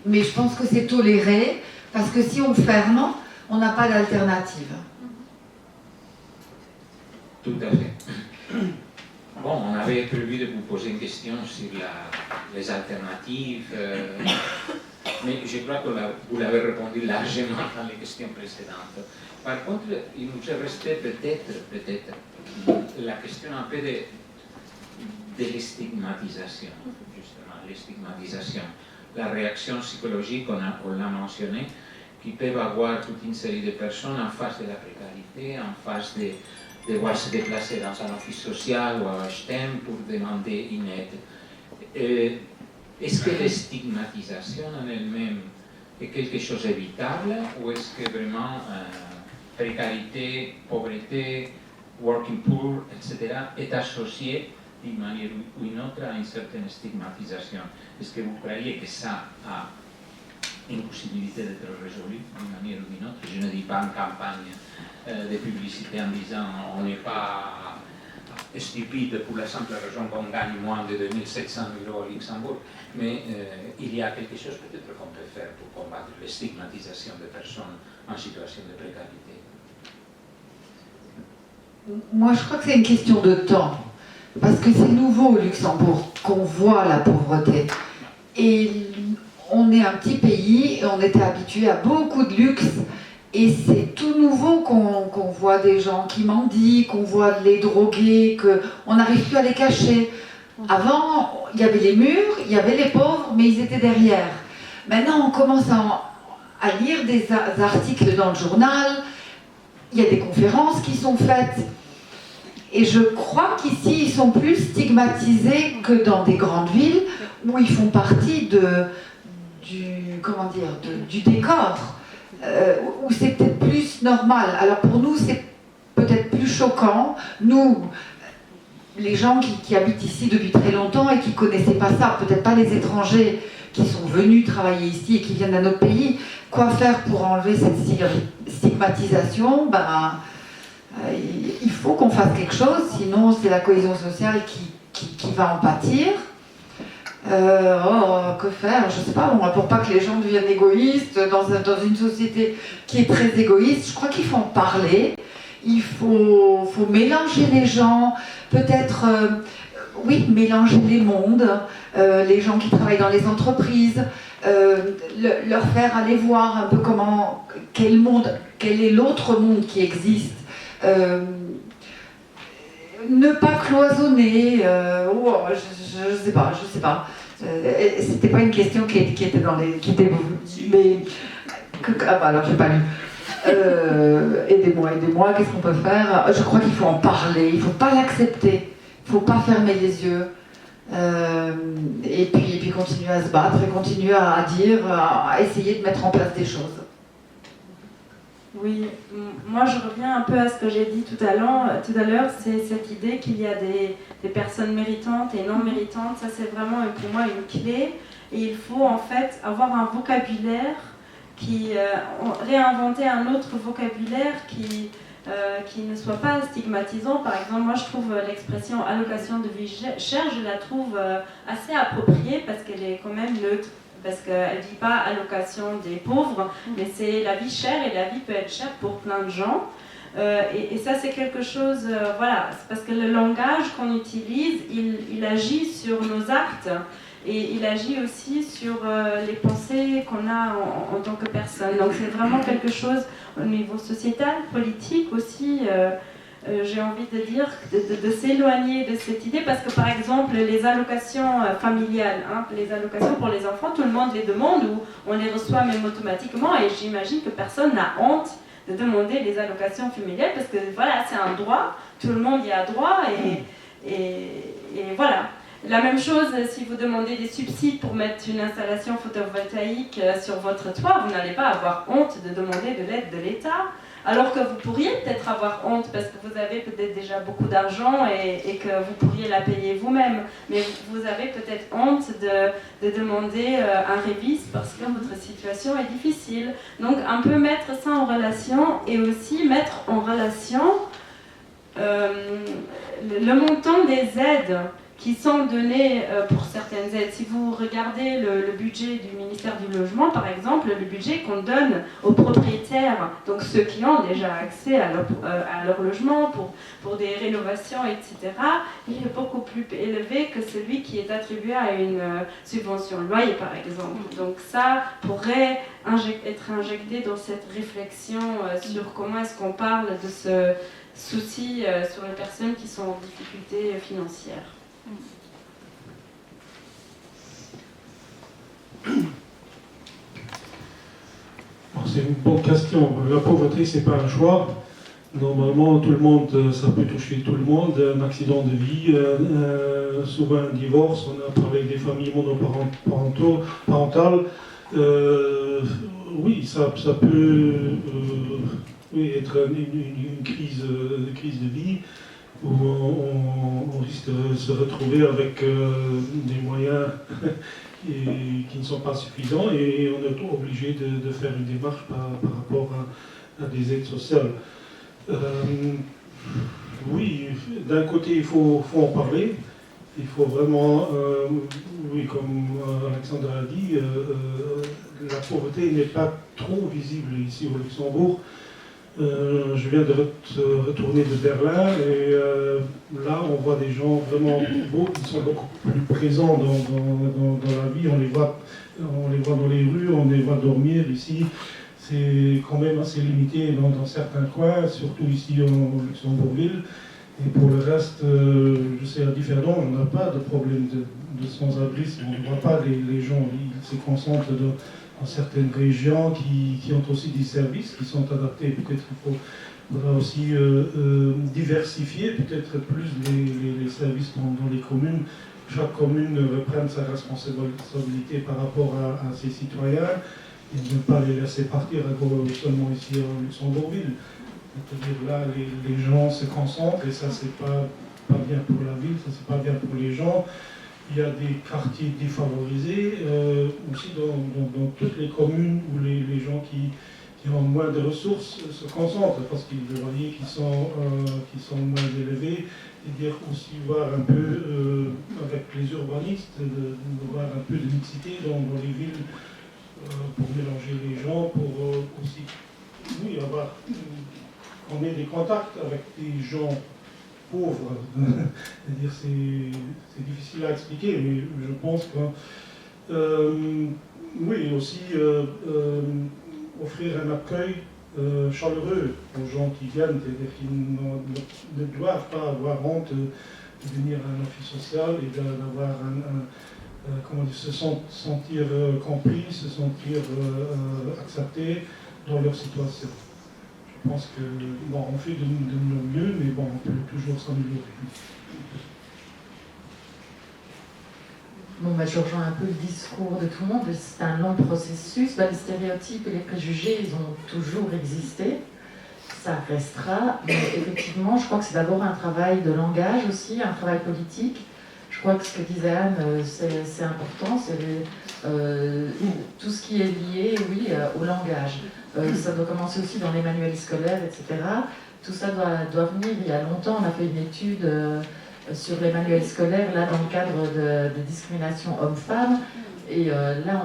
mais je pense que c'est toléré, parce que si on ferme, on n'a pas d'alternative. Tout à fait. Bon, on avait prévu de vous poser une question sur les alternatives, mais je crois que vous l'avez répondu largement dans les questions précédentes. Par contre, il nous est resté peut-être la question un peu de l'estigmatisation, justement, l'estigmatisation. La réaction psychologique, on l'a mentionné, qui peuvent avoir toute une série de personnes en face de la précarité, en face de devoir se déplacer dans un office social ou à HTM pour demander une aide. Est-ce que la stigmatisation en elle-même est quelque chose d'évitable ou est-ce que vraiment précarité, pauvreté, working poor, etc. est associée d'une manière ou une autre à une certaine stigmatisation? Est-ce que vous croyez que ça a une possibilité d'être résolu d'une manière ou d'une autre. Je ne dis pas en campagne de publicité en disant on n'est pas stupide pour la simple raison qu'on gagne moins de 2700 € au Luxembourg, mais il y a quelque chose peut-être qu'on peut faire pour combattre la stigmatisation des personnes en situation de précarité. Moi, je crois que c'est une question de temps. Parce que c'est nouveau au Luxembourg qu'on voit la pauvreté. Et on est un petit pays et on était habitué à beaucoup de luxe. Et c'est tout nouveau qu'on voit des gens qui mendient, qu'on voit les drogués, qu'on n'arrive plus à les cacher. Avant, il y avait les murs, il y avait les pauvres, mais ils étaient derrière. Maintenant, on commence à lire des articles dans le journal. Il y a des conférences qui sont faites. Et je crois qu'ici, ils sont plus stigmatisés que dans des grandes villes où ils font partie du décor, où c'est peut-être plus normal. Alors pour nous, c'est peut-être plus choquant. Nous, les gens qui habitent ici depuis très longtemps et qui ne connaissaient pas ça, peut-être pas les étrangers qui sont venus travailler ici et qui viennent d'un autre pays, quoi faire pour enlever cette stigmatisation? Il faut qu'on fasse quelque chose, sinon c'est la cohésion sociale qui va en pâtir. Que faire? Je sais pas, pour pas que les gens deviennent égoïstes dans une société qui est très égoïste, je crois qu'il faut en parler. Il faut mélanger les gens, peut-être, mélanger les mondes, les gens qui travaillent dans les entreprises, leur faire aller voir un peu quel est l'autre monde qui existe. Ne pas cloisonner, je sais pas. C'était pas une question qui était dans les, mais alors j'ai pas lu. Aidez-moi, qu'est-ce qu'on peut faire? Je crois qu'il faut en parler, il faut pas l'accepter, il faut pas fermer les yeux, et puis continuer à se battre et continuer à dire, à essayer de mettre en place des choses. Oui, moi je reviens un peu à ce que j'ai dit tout à l'heure, c'est cette idée qu'il y a des personnes méritantes et non méritantes. Ça c'est vraiment pour moi une clé, et il faut en fait avoir un vocabulaire réinventer un autre vocabulaire qui ne soit pas stigmatisant. Par exemple, moi je trouve l'expression allocation de vie chère, je la trouve assez appropriée parce qu'elle est quand même neutre. Parce qu'elle ne dit pas allocation des pauvres, mais c'est la vie chère, et la vie peut être chère pour plein de gens. Et ça, c'est quelque chose, c'est parce que le langage qu'on utilise, il agit sur nos actes, et il agit aussi sur les pensées qu'on a en tant que personne. Donc c'est vraiment quelque chose au niveau sociétal, politique aussi. J'ai envie de dire de s'éloigner de cette idée, parce que par exemple les allocations familiales, les allocations pour les enfants, tout le monde les demande ou on les reçoit même automatiquement, et j'imagine que personne n'a honte de demander les allocations familiales, parce que voilà, c'est un droit, tout le monde y a droit, et voilà. La même chose si vous demandez des subsides pour mettre une installation photovoltaïque sur votre toit, vous n'allez pas avoir honte de demander de l'aide de l'État. Alors que vous pourriez peut-être avoir honte parce que vous avez peut-être déjà beaucoup d'argent et que vous pourriez la payer vous-même. Mais vous avez peut-être honte de demander un révis parce que votre situation est difficile. Donc un peu mettre ça en relation, et aussi mettre en relation le montant des aides qui sont données pour certaines aides. Si vous regardez le budget du ministère du Logement, par exemple, le budget qu'on donne aux propriétaires, donc ceux qui ont déjà accès à leur logement pour des rénovations, etc., il est beaucoup plus élevé que celui qui est attribué à une subvention loyer, par exemple. Donc ça pourrait être injecté dans cette réflexion sur comment est-ce qu'on parle de ce souci sur les personnes qui sont en difficulté financière. C'est une bonne question. La pauvreté, c'est pas un choix. Normalement, tout le monde, ça peut toucher tout le monde. Un accident de vie, souvent un divorce, on a travaillé avec des familles monoparentales. Oui, ça peut être une crise de vie, où on risque de se retrouver avec des moyens qui ne sont pas suffisants et on est obligé de faire une démarche par rapport à des aides sociales. Oui, d'un côté, il faut en parler. Il faut vraiment, oui, comme Alexandre a dit, la pauvreté n'est pas trop visible ici au Luxembourg. Je viens de retourner de Berlin et là on voit des gens vraiment beaux qui sont beaucoup plus présents dans la vie. On les voit dans les rues, on les voit dormir ici. C'est quand même assez limité dans certains coins, surtout ici en Luxembourgville. Et pour le reste, je sais à Differdan, on n'a pas de problème de sans-abrisme. On ne voit pas les gens, ils se concentrent dans certaines régions qui ont aussi des services qui sont adaptés. Peut-être qu'il faudra aussi diversifier peut-être plus les services dans les communes. Chaque commune reprenne sa responsabilité par rapport à ses citoyens et ne pas les laisser partir seulement ici en Luxembourgville. C'est-à-dire là, les gens se concentrent et ça, c'est pas bien pour la ville, ça, c'est pas bien pour les gens. Il y a des quartiers défavorisés, aussi dans toutes les communes où les gens qui ont moins de ressources se concentrent parce qu'ils le loyers qui sont moins élevés. Et dire aussi voir un peu, avec les urbanistes, de voir un peu de mixité dans les villes pour mélanger les gens, pour aussi, oui, avoir... On ait des contacts avec des gens pauvres. C'est-à-dire, c'est difficile à expliquer, mais je pense que, oui, aussi offrir un accueil chaleureux aux gens qui viennent, c'est-à-dire qu'ils ne doivent pas avoir honte de venir à un office social et d'avoir comment dire, se sentir compris, se sentir accepté dans leur situation. Je pense que, bon, on fait de nos mieux, mais bon, on peut toujours s'améliorer. Bon, je rejoins un peu le discours de tout le monde. C'est un long processus. Les stéréotypes et les préjugés, ils ont toujours existé. Ça restera. Mais effectivement, je crois que c'est d'abord un travail de langage aussi, un travail politique. Je crois que ce que disait Anne, c'est important. C'est tout ce qui est lié, oui, au langage. Ça doit commencer aussi dans les manuels scolaires, etc. Tout ça doit venir. Il y a longtemps, on a fait une étude sur les manuels scolaires, là, dans le cadre de discrimination homme-femme. Et là,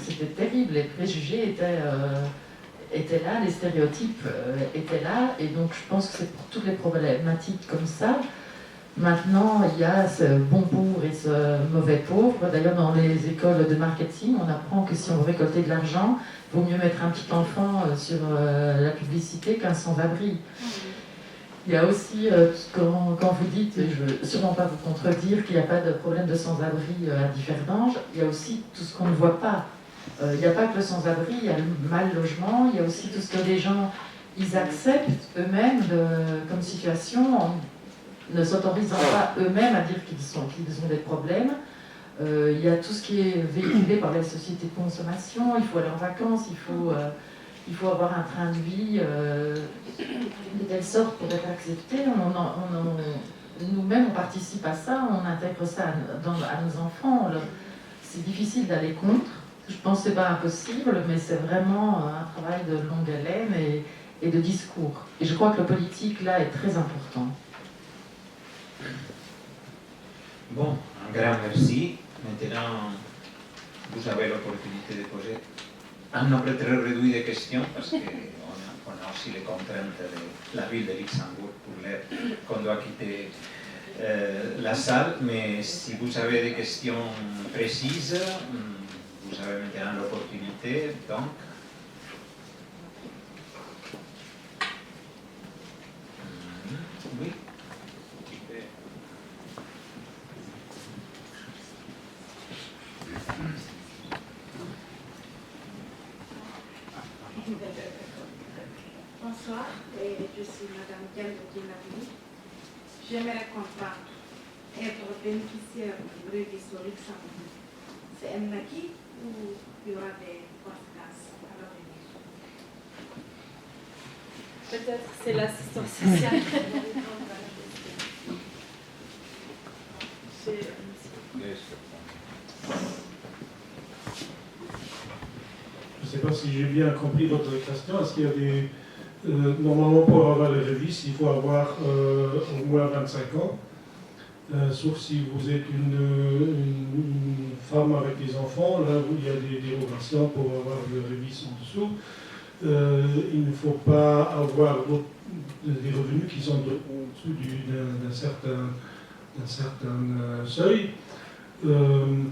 c'était terrible. Les préjugés étaient là, les stéréotypes étaient là. Et donc, je pense que c'est pour toutes les problématiques comme ça. Maintenant, il y a ce bon pauvre et ce mauvais pauvre. D'ailleurs, dans les écoles de marketing, on apprend que si on veut récolter de l'argent, il vaut mieux mettre un petit enfant sur la publicité qu'un sans-abri. Il y a aussi, quand vous dites, et je ne veux sûrement pas vous contredire, qu'il n'y a pas de problème de sans-abri à Differdange, il y a aussi tout ce qu'on ne voit pas. Il n'y a pas que le sans-abri, il y a le mal-logement, il y a aussi tout ce que les gens ils acceptent eux-mêmes comme situation en ne s'autorisant pas eux-mêmes à dire qu'ils ont des problèmes. Il y a tout ce qui est véhiculé par les sociétés de consommation, il faut aller en vacances, il faut avoir un train de vie de telle sorte pour être accepté. Nous-mêmes, on participe à ça, on intègre ça à nos enfants. C'est difficile d'aller contre. Je pense que ce n'est pas impossible, mais c'est vraiment un travail de longue haleine et de discours. Et je crois que le politique, là, est très important. Bon, un grand merci. Maintenant, vous avez l'opportunité de poser un nombre très réduit de questions parce qu'on a aussi les contraintes de la ville de Luxembourg pour l'heure qu'on doit quitter la salle. Mais si vous avez des questions précises, vous avez maintenant l'opportunité. Donc, oui. Bonsoir, je suis Madame Diane Dinabou. J'aimerais comprendre, être bénéficiaire du brevet historique, c'est un acquis ou il y aura des conséquences à l'avenir? Peut-être c'est l'assistance sociale. pas si j'ai bien compris votre question. Est-ce qu'il y a des... normalement, pour avoir les revis, il faut avoir au moins 25 ans. Sauf si vous êtes une femme avec des enfants, là où il y a des dérogations pour avoir le revis en dessous. Il ne faut pas avoir des revenus qui sont en dessous d'un certain seuil.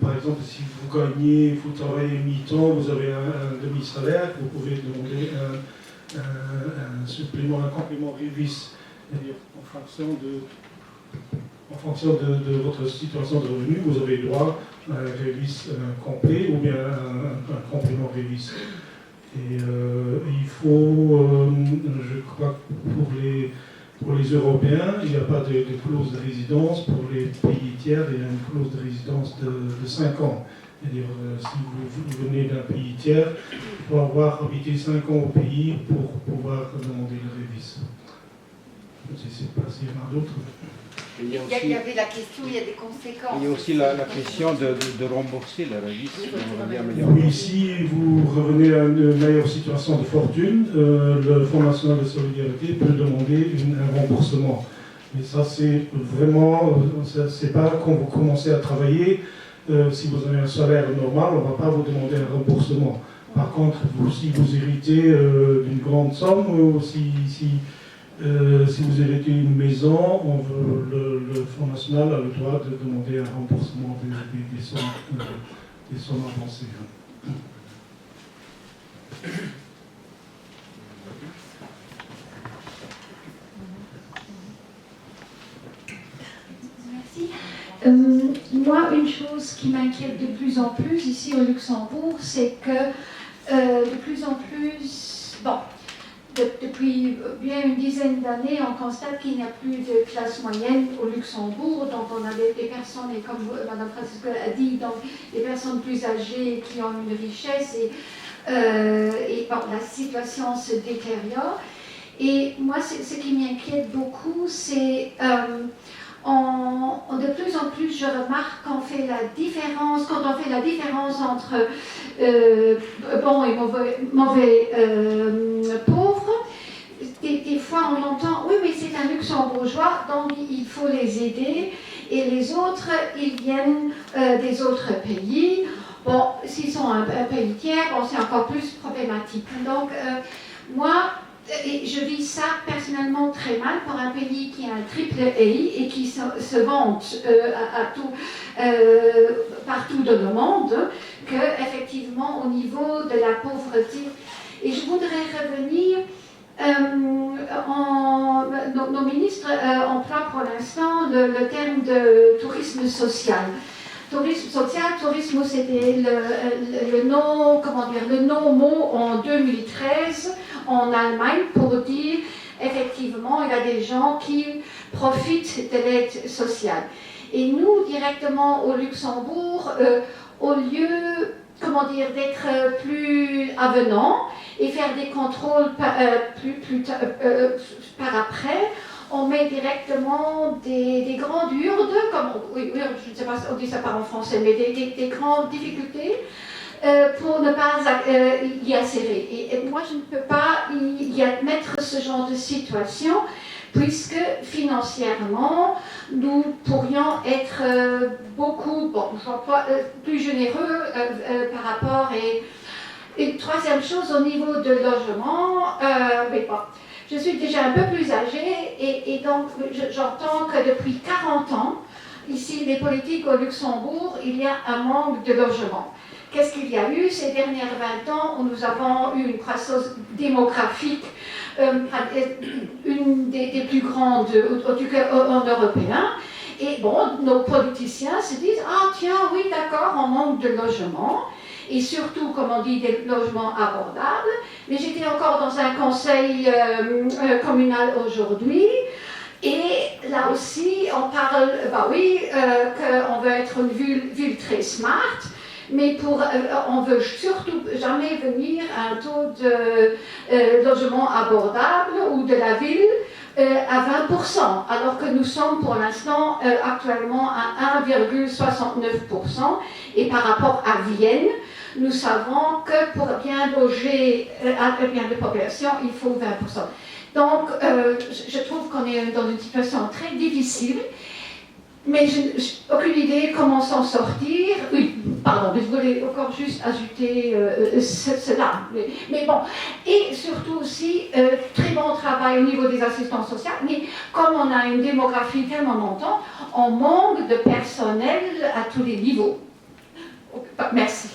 Par exemple, si vous gagnez, vous travaillez mi-temps, vous avez un demi-salaire, vous pouvez demander un supplément, un complément revis, c'est-à-dire en fonction de votre situation de revenu, vous avez droit à un revis complet ou bien un complément revis. Et il faut, je crois que pour les Européens, il n'y a pas de clause de résidence. Pour les pays tiers, il y a une clause de résidence de 5 ans. C'est-à-dire, si vous venez d'un pays tiers, il faut avoir habité 5 ans au pays pour pouvoir demander le révis. Je ne sais pas s'il y en a d'autres. Il y avait la question, il y a des conséquences. Il y a aussi la question de rembourser la révis. Oui, si vous revenez à une meilleure situation de fortune, le Fonds national de solidarité peut demander un remboursement. Mais ça, c'est vraiment, c'est pas quand vous commencez à travailler, si vous avez un salaire normal, on ne va pas vous demander un remboursement. Par contre, si vous héritez d'une grande somme, ou si vous héritez une maison, le Fonds national a le droit de demander un remboursement des sommes avancées. Merci. Moi, une chose qui m'inquiète de plus en plus ici au Luxembourg, c'est que de plus en plus, depuis bien une dizaine d'années, on constate qu'il n'y a plus de classe moyenne au Luxembourg. Donc, on a des personnes, et comme Mme Francisco a dit, donc, des personnes plus âgées qui ont une richesse et la situation se détériore. Et moi, ce qui m'inquiète beaucoup, c'est de plus en plus, je remarque qu'on fait la différence, quand on fait la différence entre bon et mauvais pauvres. Des fois, on entend, oui, mais c'est un luxembourgeois, donc il faut les aider. Et les autres, ils viennent des autres pays. Bon, s'ils sont un pays tiers, bon, c'est encore plus problématique. Donc, moi, et je vis ça personnellement très mal pour un pays qui a un triple A et qui se vante partout dans le monde qu'effectivement au niveau de la pauvreté. Et je voudrais revenir, nos ministres emploient pour l'instant le terme de tourisme social. Tourisme social, tourisme, c'était le non-mot en 2013 en Allemagne pour dire effectivement il y a des gens qui profitent de l'aide sociale. Et nous, directement au Luxembourg, au lieu d'être plus avenants et faire des contrôles par après, on met directement des grandes hurdes, je ne sais pas si on dit ça pas en français, mais des grandes difficultés pour ne pas y acérer. Et moi, je ne peux pas y admettre ce genre de situation, puisque financièrement, nous pourrions être beaucoup, plus généreux par rapport. Et troisième chose, au niveau de logement, je suis déjà un peu plus âgée et donc j'entends que depuis 40 ans, ici, les politiques au Luxembourg, il y a un manque de logement. Qu'est-ce qu'il y a eu ces dernières 20 ans où nous avons eu une croissance démographique, une des plus grandes, en tout cas en européen. Et bon, nos politiciens se disent, ah tiens, oui d'accord, on manque de logement. Et surtout, comme on dit, des logements abordables. Mais j'étais encore dans un conseil communal aujourd'hui. Et là aussi, on parle, qu'on veut être une ville très smart. Mais on veut surtout jamais venir à un taux de logement abordable ou de la ville à 20%, alors que nous sommes pour l'instant actuellement à 1,69%. Et par rapport à Vienne, nous savons que pour bien loger bien de population, il faut 20%. Donc, je trouve qu'on est dans une situation très difficile. Mais je n'ai aucune idée comment s'en sortir. Oui, pardon, je voulais encore juste ajouter cela. Mais bon, et surtout aussi, très bon travail au niveau des assistances sociales, mais comme on a une démographie tellement longtemps, on manque de personnel à tous les niveaux. Merci.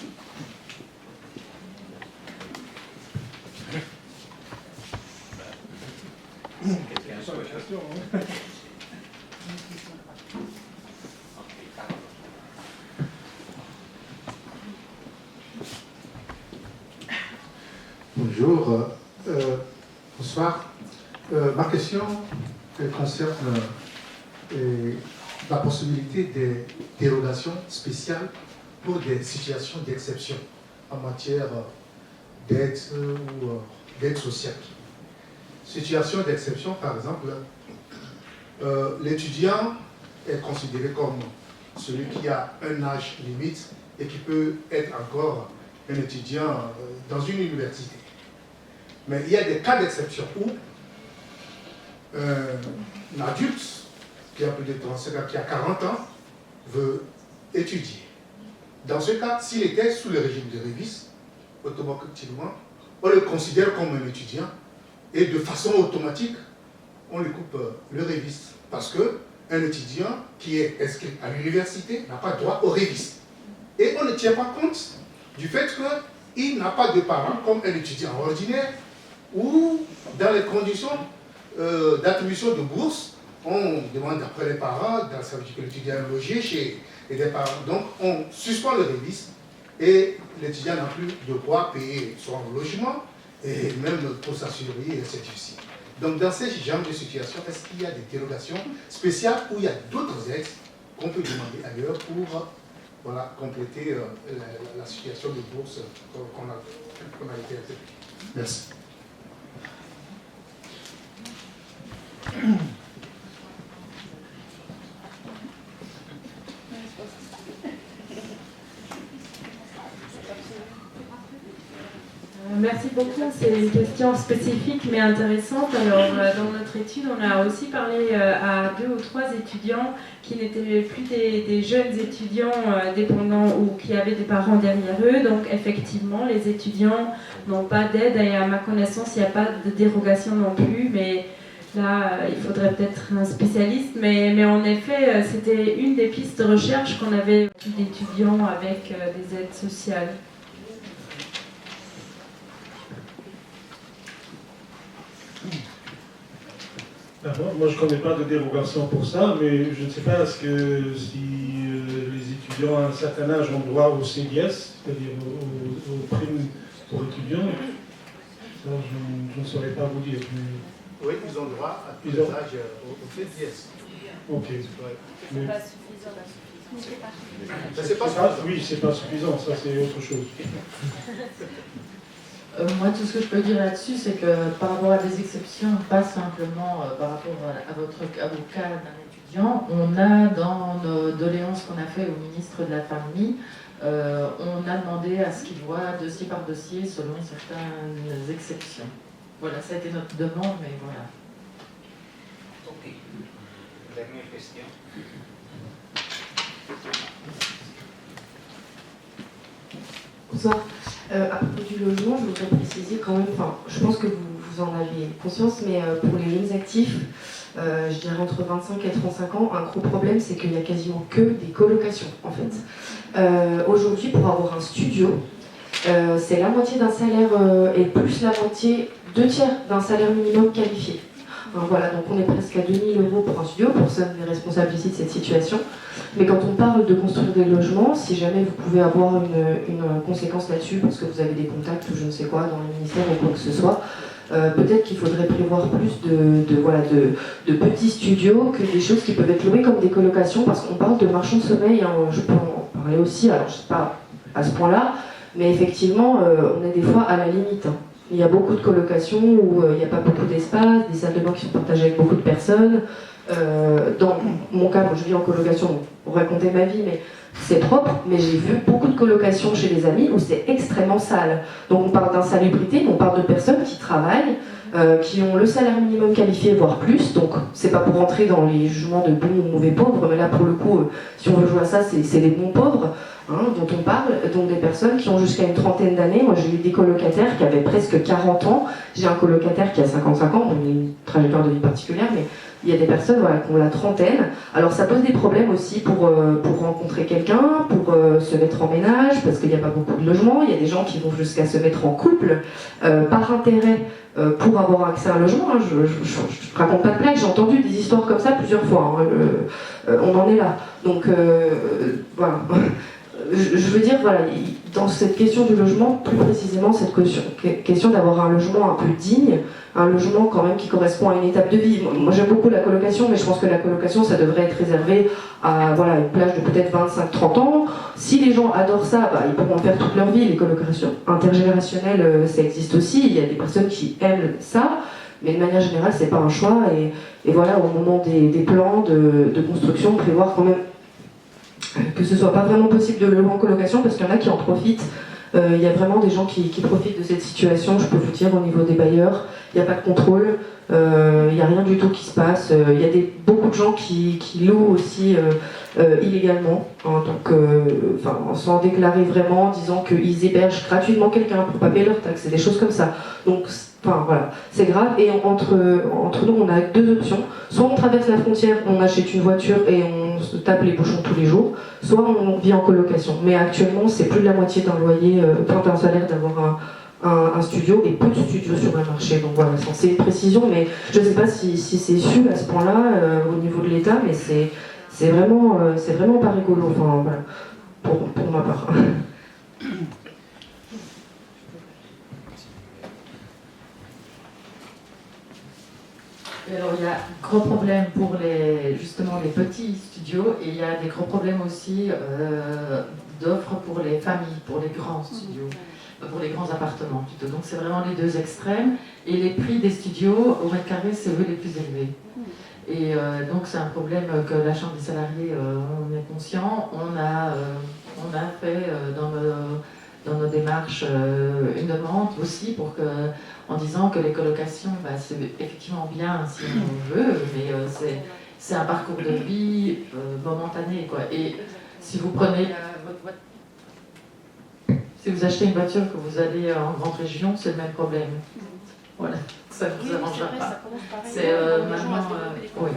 Bonjour, bonsoir. Ma question concerne la possibilité de dérogations spéciales pour des situations d'exception en matière d'aide ou d'aide sociale. Situation d'exception, par exemple, l'étudiant est considéré comme celui qui a un âge limite et qui peut être encore un étudiant dans une université. Mais il y a des cas d'exception où un adulte qui a plus de 35 ans, qui a 40 ans, veut étudier. Dans ce cas, s'il était sous le régime de révis, automatiquement, on le considère comme un étudiant et de façon automatique, on lui coupe le révis. Parce qu'un étudiant qui est inscrit à l'université n'a pas droit au révis. Et on ne tient pas compte du fait qu'il n'a pas de parents comme un étudiant ordinaire ou dans les conditions d'attribution de bourse, on demande après les parents, ça veut dire que l'étudiant est logé chez des parents. Donc on suspend le révis et l'étudiant n'a plus de quoi payer son logement et même pour s'assurer, c'est difficile. Donc dans ce genre de situation, est-ce qu'il y a des dérogations spéciales où il y a d'autres aides qu'on peut demander ailleurs pour compléter la situation de bourse qu'on a été acceptée? Merci. Merci beaucoup, c'est une question spécifique mais intéressante. Alors, dans notre étude, on a aussi parlé à 2 ou 3 étudiants qui n'étaient plus des jeunes étudiants dépendants ou qui avaient des parents derrière eux. Donc, effectivement, les étudiants n'ont pas d'aide et à ma connaissance, il n'y a pas de dérogation non plus. Mais là, il faudrait peut-être un spécialiste. Mais en effet, c'était une des pistes de recherche qu'on avait d'étudiants avec des aides sociales. D'abord, moi je ne connais pas de dérogation pour ça, mais je ne sais pas si les étudiants à un certain âge ont droit au CDS, c'est-à-dire aux primes pour étudiants. Ça, je ne saurais pas vous dire. Mais... Oui, ils ont droit à tous les âges au CDS. Ok. Ouais. C'est pas suffisant, C'est pas suffisant. Oui, c'est pas suffisant, ça c'est autre chose. Moi, tout ce que je peux dire là-dessus, c'est que par rapport à des exceptions, pas simplement par rapport au cas d'un étudiant, on a dans nos doléances qu'on a fait au ministre de la Famille, on a demandé à ce qu'il voit dossier par dossier selon certaines exceptions. Voilà, ça a été notre demande, mais voilà. Ok. Dernière question. Bonsoir. À propos du logement, je voudrais préciser quand même, je pense que vous en avez conscience, mais pour les jeunes actifs, je dirais entre 25 et 35 ans, un gros problème, c'est qu'il n'y a quasiment que des colocations, en fait. Aujourd'hui, pour avoir un studio, c'est la moitié d'un salaire, et plus la moitié, 2 tiers d'un salaire minimum qualifié. Voilà, donc on est presque à 2 000 € pour un studio, pour personne n'est responsable ici de cette situation. Mais quand on parle de construire des logements, si jamais vous pouvez avoir une conséquence là-dessus, parce que vous avez des contacts ou je ne sais quoi dans le ministère ou quoi que ce soit, peut-être qu'il faudrait prévoir plus de petits studios que des choses qui peuvent être louées comme des colocations, parce qu'on parle de marchands de sommeil, hein, je peux en parler aussi, alors je ne sais pas à ce point-là, mais effectivement, on est des fois à la limite. Hein. Il y a beaucoup de colocations où il n'y a pas beaucoup d'espace, des salles de bain qui sont partagées avec beaucoup de personnes. Dans mon cas, moi je vis en colocation, pour raconter ma vie, mais c'est propre, mais j'ai vu beaucoup de colocations chez les amis où c'est extrêmement sale. Donc on parle d'insalubrité, on parle de personnes qui travaillent, qui ont le salaire minimum qualifié, voire plus. Donc c'est pas pour rentrer dans les jugements de bons ou mauvais pauvres, mais là pour le coup, si on veut jouer à ça, c'est les bons pauvres dont on parle. Donc des personnes qui ont jusqu'à une trentaine d'années. Moi j'ai eu des colocataires qui avaient presque 40 ans. J'ai un colocataire qui a 55 ans, on a une trajectoire de vie particulière, mais il y a des personnes qui ont la trentaine. Alors ça pose des problèmes aussi pour rencontrer quelqu'un, pour se mettre en ménage, parce qu'il n'y a pas beaucoup de logements. Il y a des gens qui vont jusqu'à se mettre en couple par intérêt pour avoir accès à un logement. Je raconte pas de blague, j'ai entendu des histoires comme ça plusieurs fois. On en est là. Donc voilà. Je veux dire, voilà, dans cette question du logement, plus précisément cette question d'avoir un logement un peu digne, un logement quand même qui correspond à une étape de vie. Moi j'aime beaucoup la colocation, mais je pense que la colocation ça devrait être réservé à une plage de peut-être 25-30 ans. Si les gens adorent ça, ils pourront faire toute leur vie. Les colocations intergénérationnelles, ça existe aussi. Il y a des personnes qui aiment ça, mais de manière générale c'est pas un choix. Et voilà, au moment des plans de construction, prévoir quand même que ce soit pas vraiment possible de le louer en colocation, parce qu'il y en a qui en profitent. Il y a vraiment des gens qui profitent de cette situation, je peux vous dire, au niveau des bailleurs. Il n'y a pas de contrôle, il n'y a rien du tout qui se passe. Il y a beaucoup de gens qui louent aussi illégalement, sans déclarer vraiment, en disant qu'ils hébergent gratuitement quelqu'un pour pas payer leurs taxes, et des choses comme ça. Donc, voilà, c'est grave. Et entre nous, on a deux options. Soit on traverse la frontière, on achète une voiture et on se tape les bouchons tous les jours, soit on vit en colocation. Mais actuellement, c'est plus de la moitié d'un loyer, d'un salaire d'avoir un studio, et peu de studios sur le marché. Donc voilà, c'est une précision, mais je ne sais pas si c'est su à ce point-là au niveau de l'État, mais c'est vraiment pas rigolo. Enfin voilà, pour ma part. Alors il y a gros problème pour justement les petits studios, et il y a des gros problèmes aussi d'offres pour les familles, pour les grands studios, pour les grands appartements plutôt. Donc c'est vraiment les deux extrêmes, et les prix des studios au mètre carré c'est eux les plus élevés. Et donc c'est un problème que la Chambre des salariés, on est conscient. On a fait dans nos démarches une demande aussi en disant que les colocations, c'est effectivement bien si on veut, mais c'est un parcours de vie momentané, quoi. Et si vous prenez si vous achetez une voiture, que vous allez en grande région, c'est le même problème. Voilà, ça ne vous arrangera pas. C'est maintenant... oui.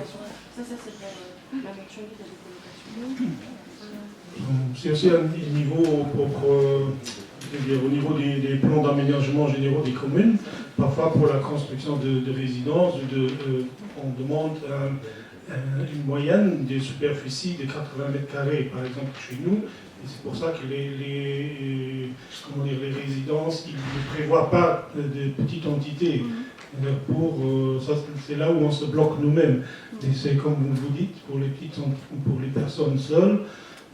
Ça c'est la marchandise de colocation. C'est aussi un niveau au niveau des plans d'aménagement généraux des communes. Parfois, pour la construction de résidences, on demande une moyenne de superficie de 80 mètres carrés, par exemple, chez nous. Et c'est pour ça que les résidences, ils ne prévoient pas de petites entités. C'est là où on se bloque nous-mêmes. Et c'est comme vous dites, pour les personnes seules,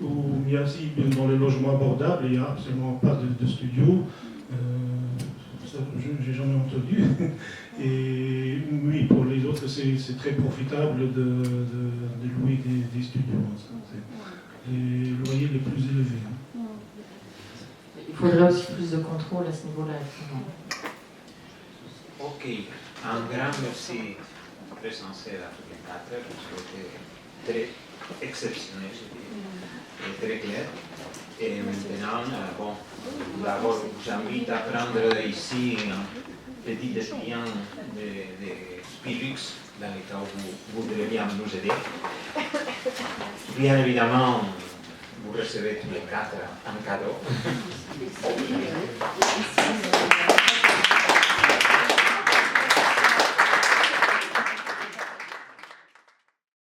où il y a aussi dans les logements abordables, il n'y a absolument pas de studio. J'ai jamais entendu. Et oui, pour les autres, c'est très profitable de louer des studios. C'est les loyers les plus élevés. Il faudrait aussi plus de contrôle à ce niveau-là. Ok, un grand merci très sincère à tous les quatre, parce que c'était très exceptionnel et très clair. Et maintenant, d'abord, j'invite à prendre ici un petit dépliant de Spirux, dans le cas où vous voudrez bien nous aider. Bien évidemment, vous recevez tous les quatre un cadeau.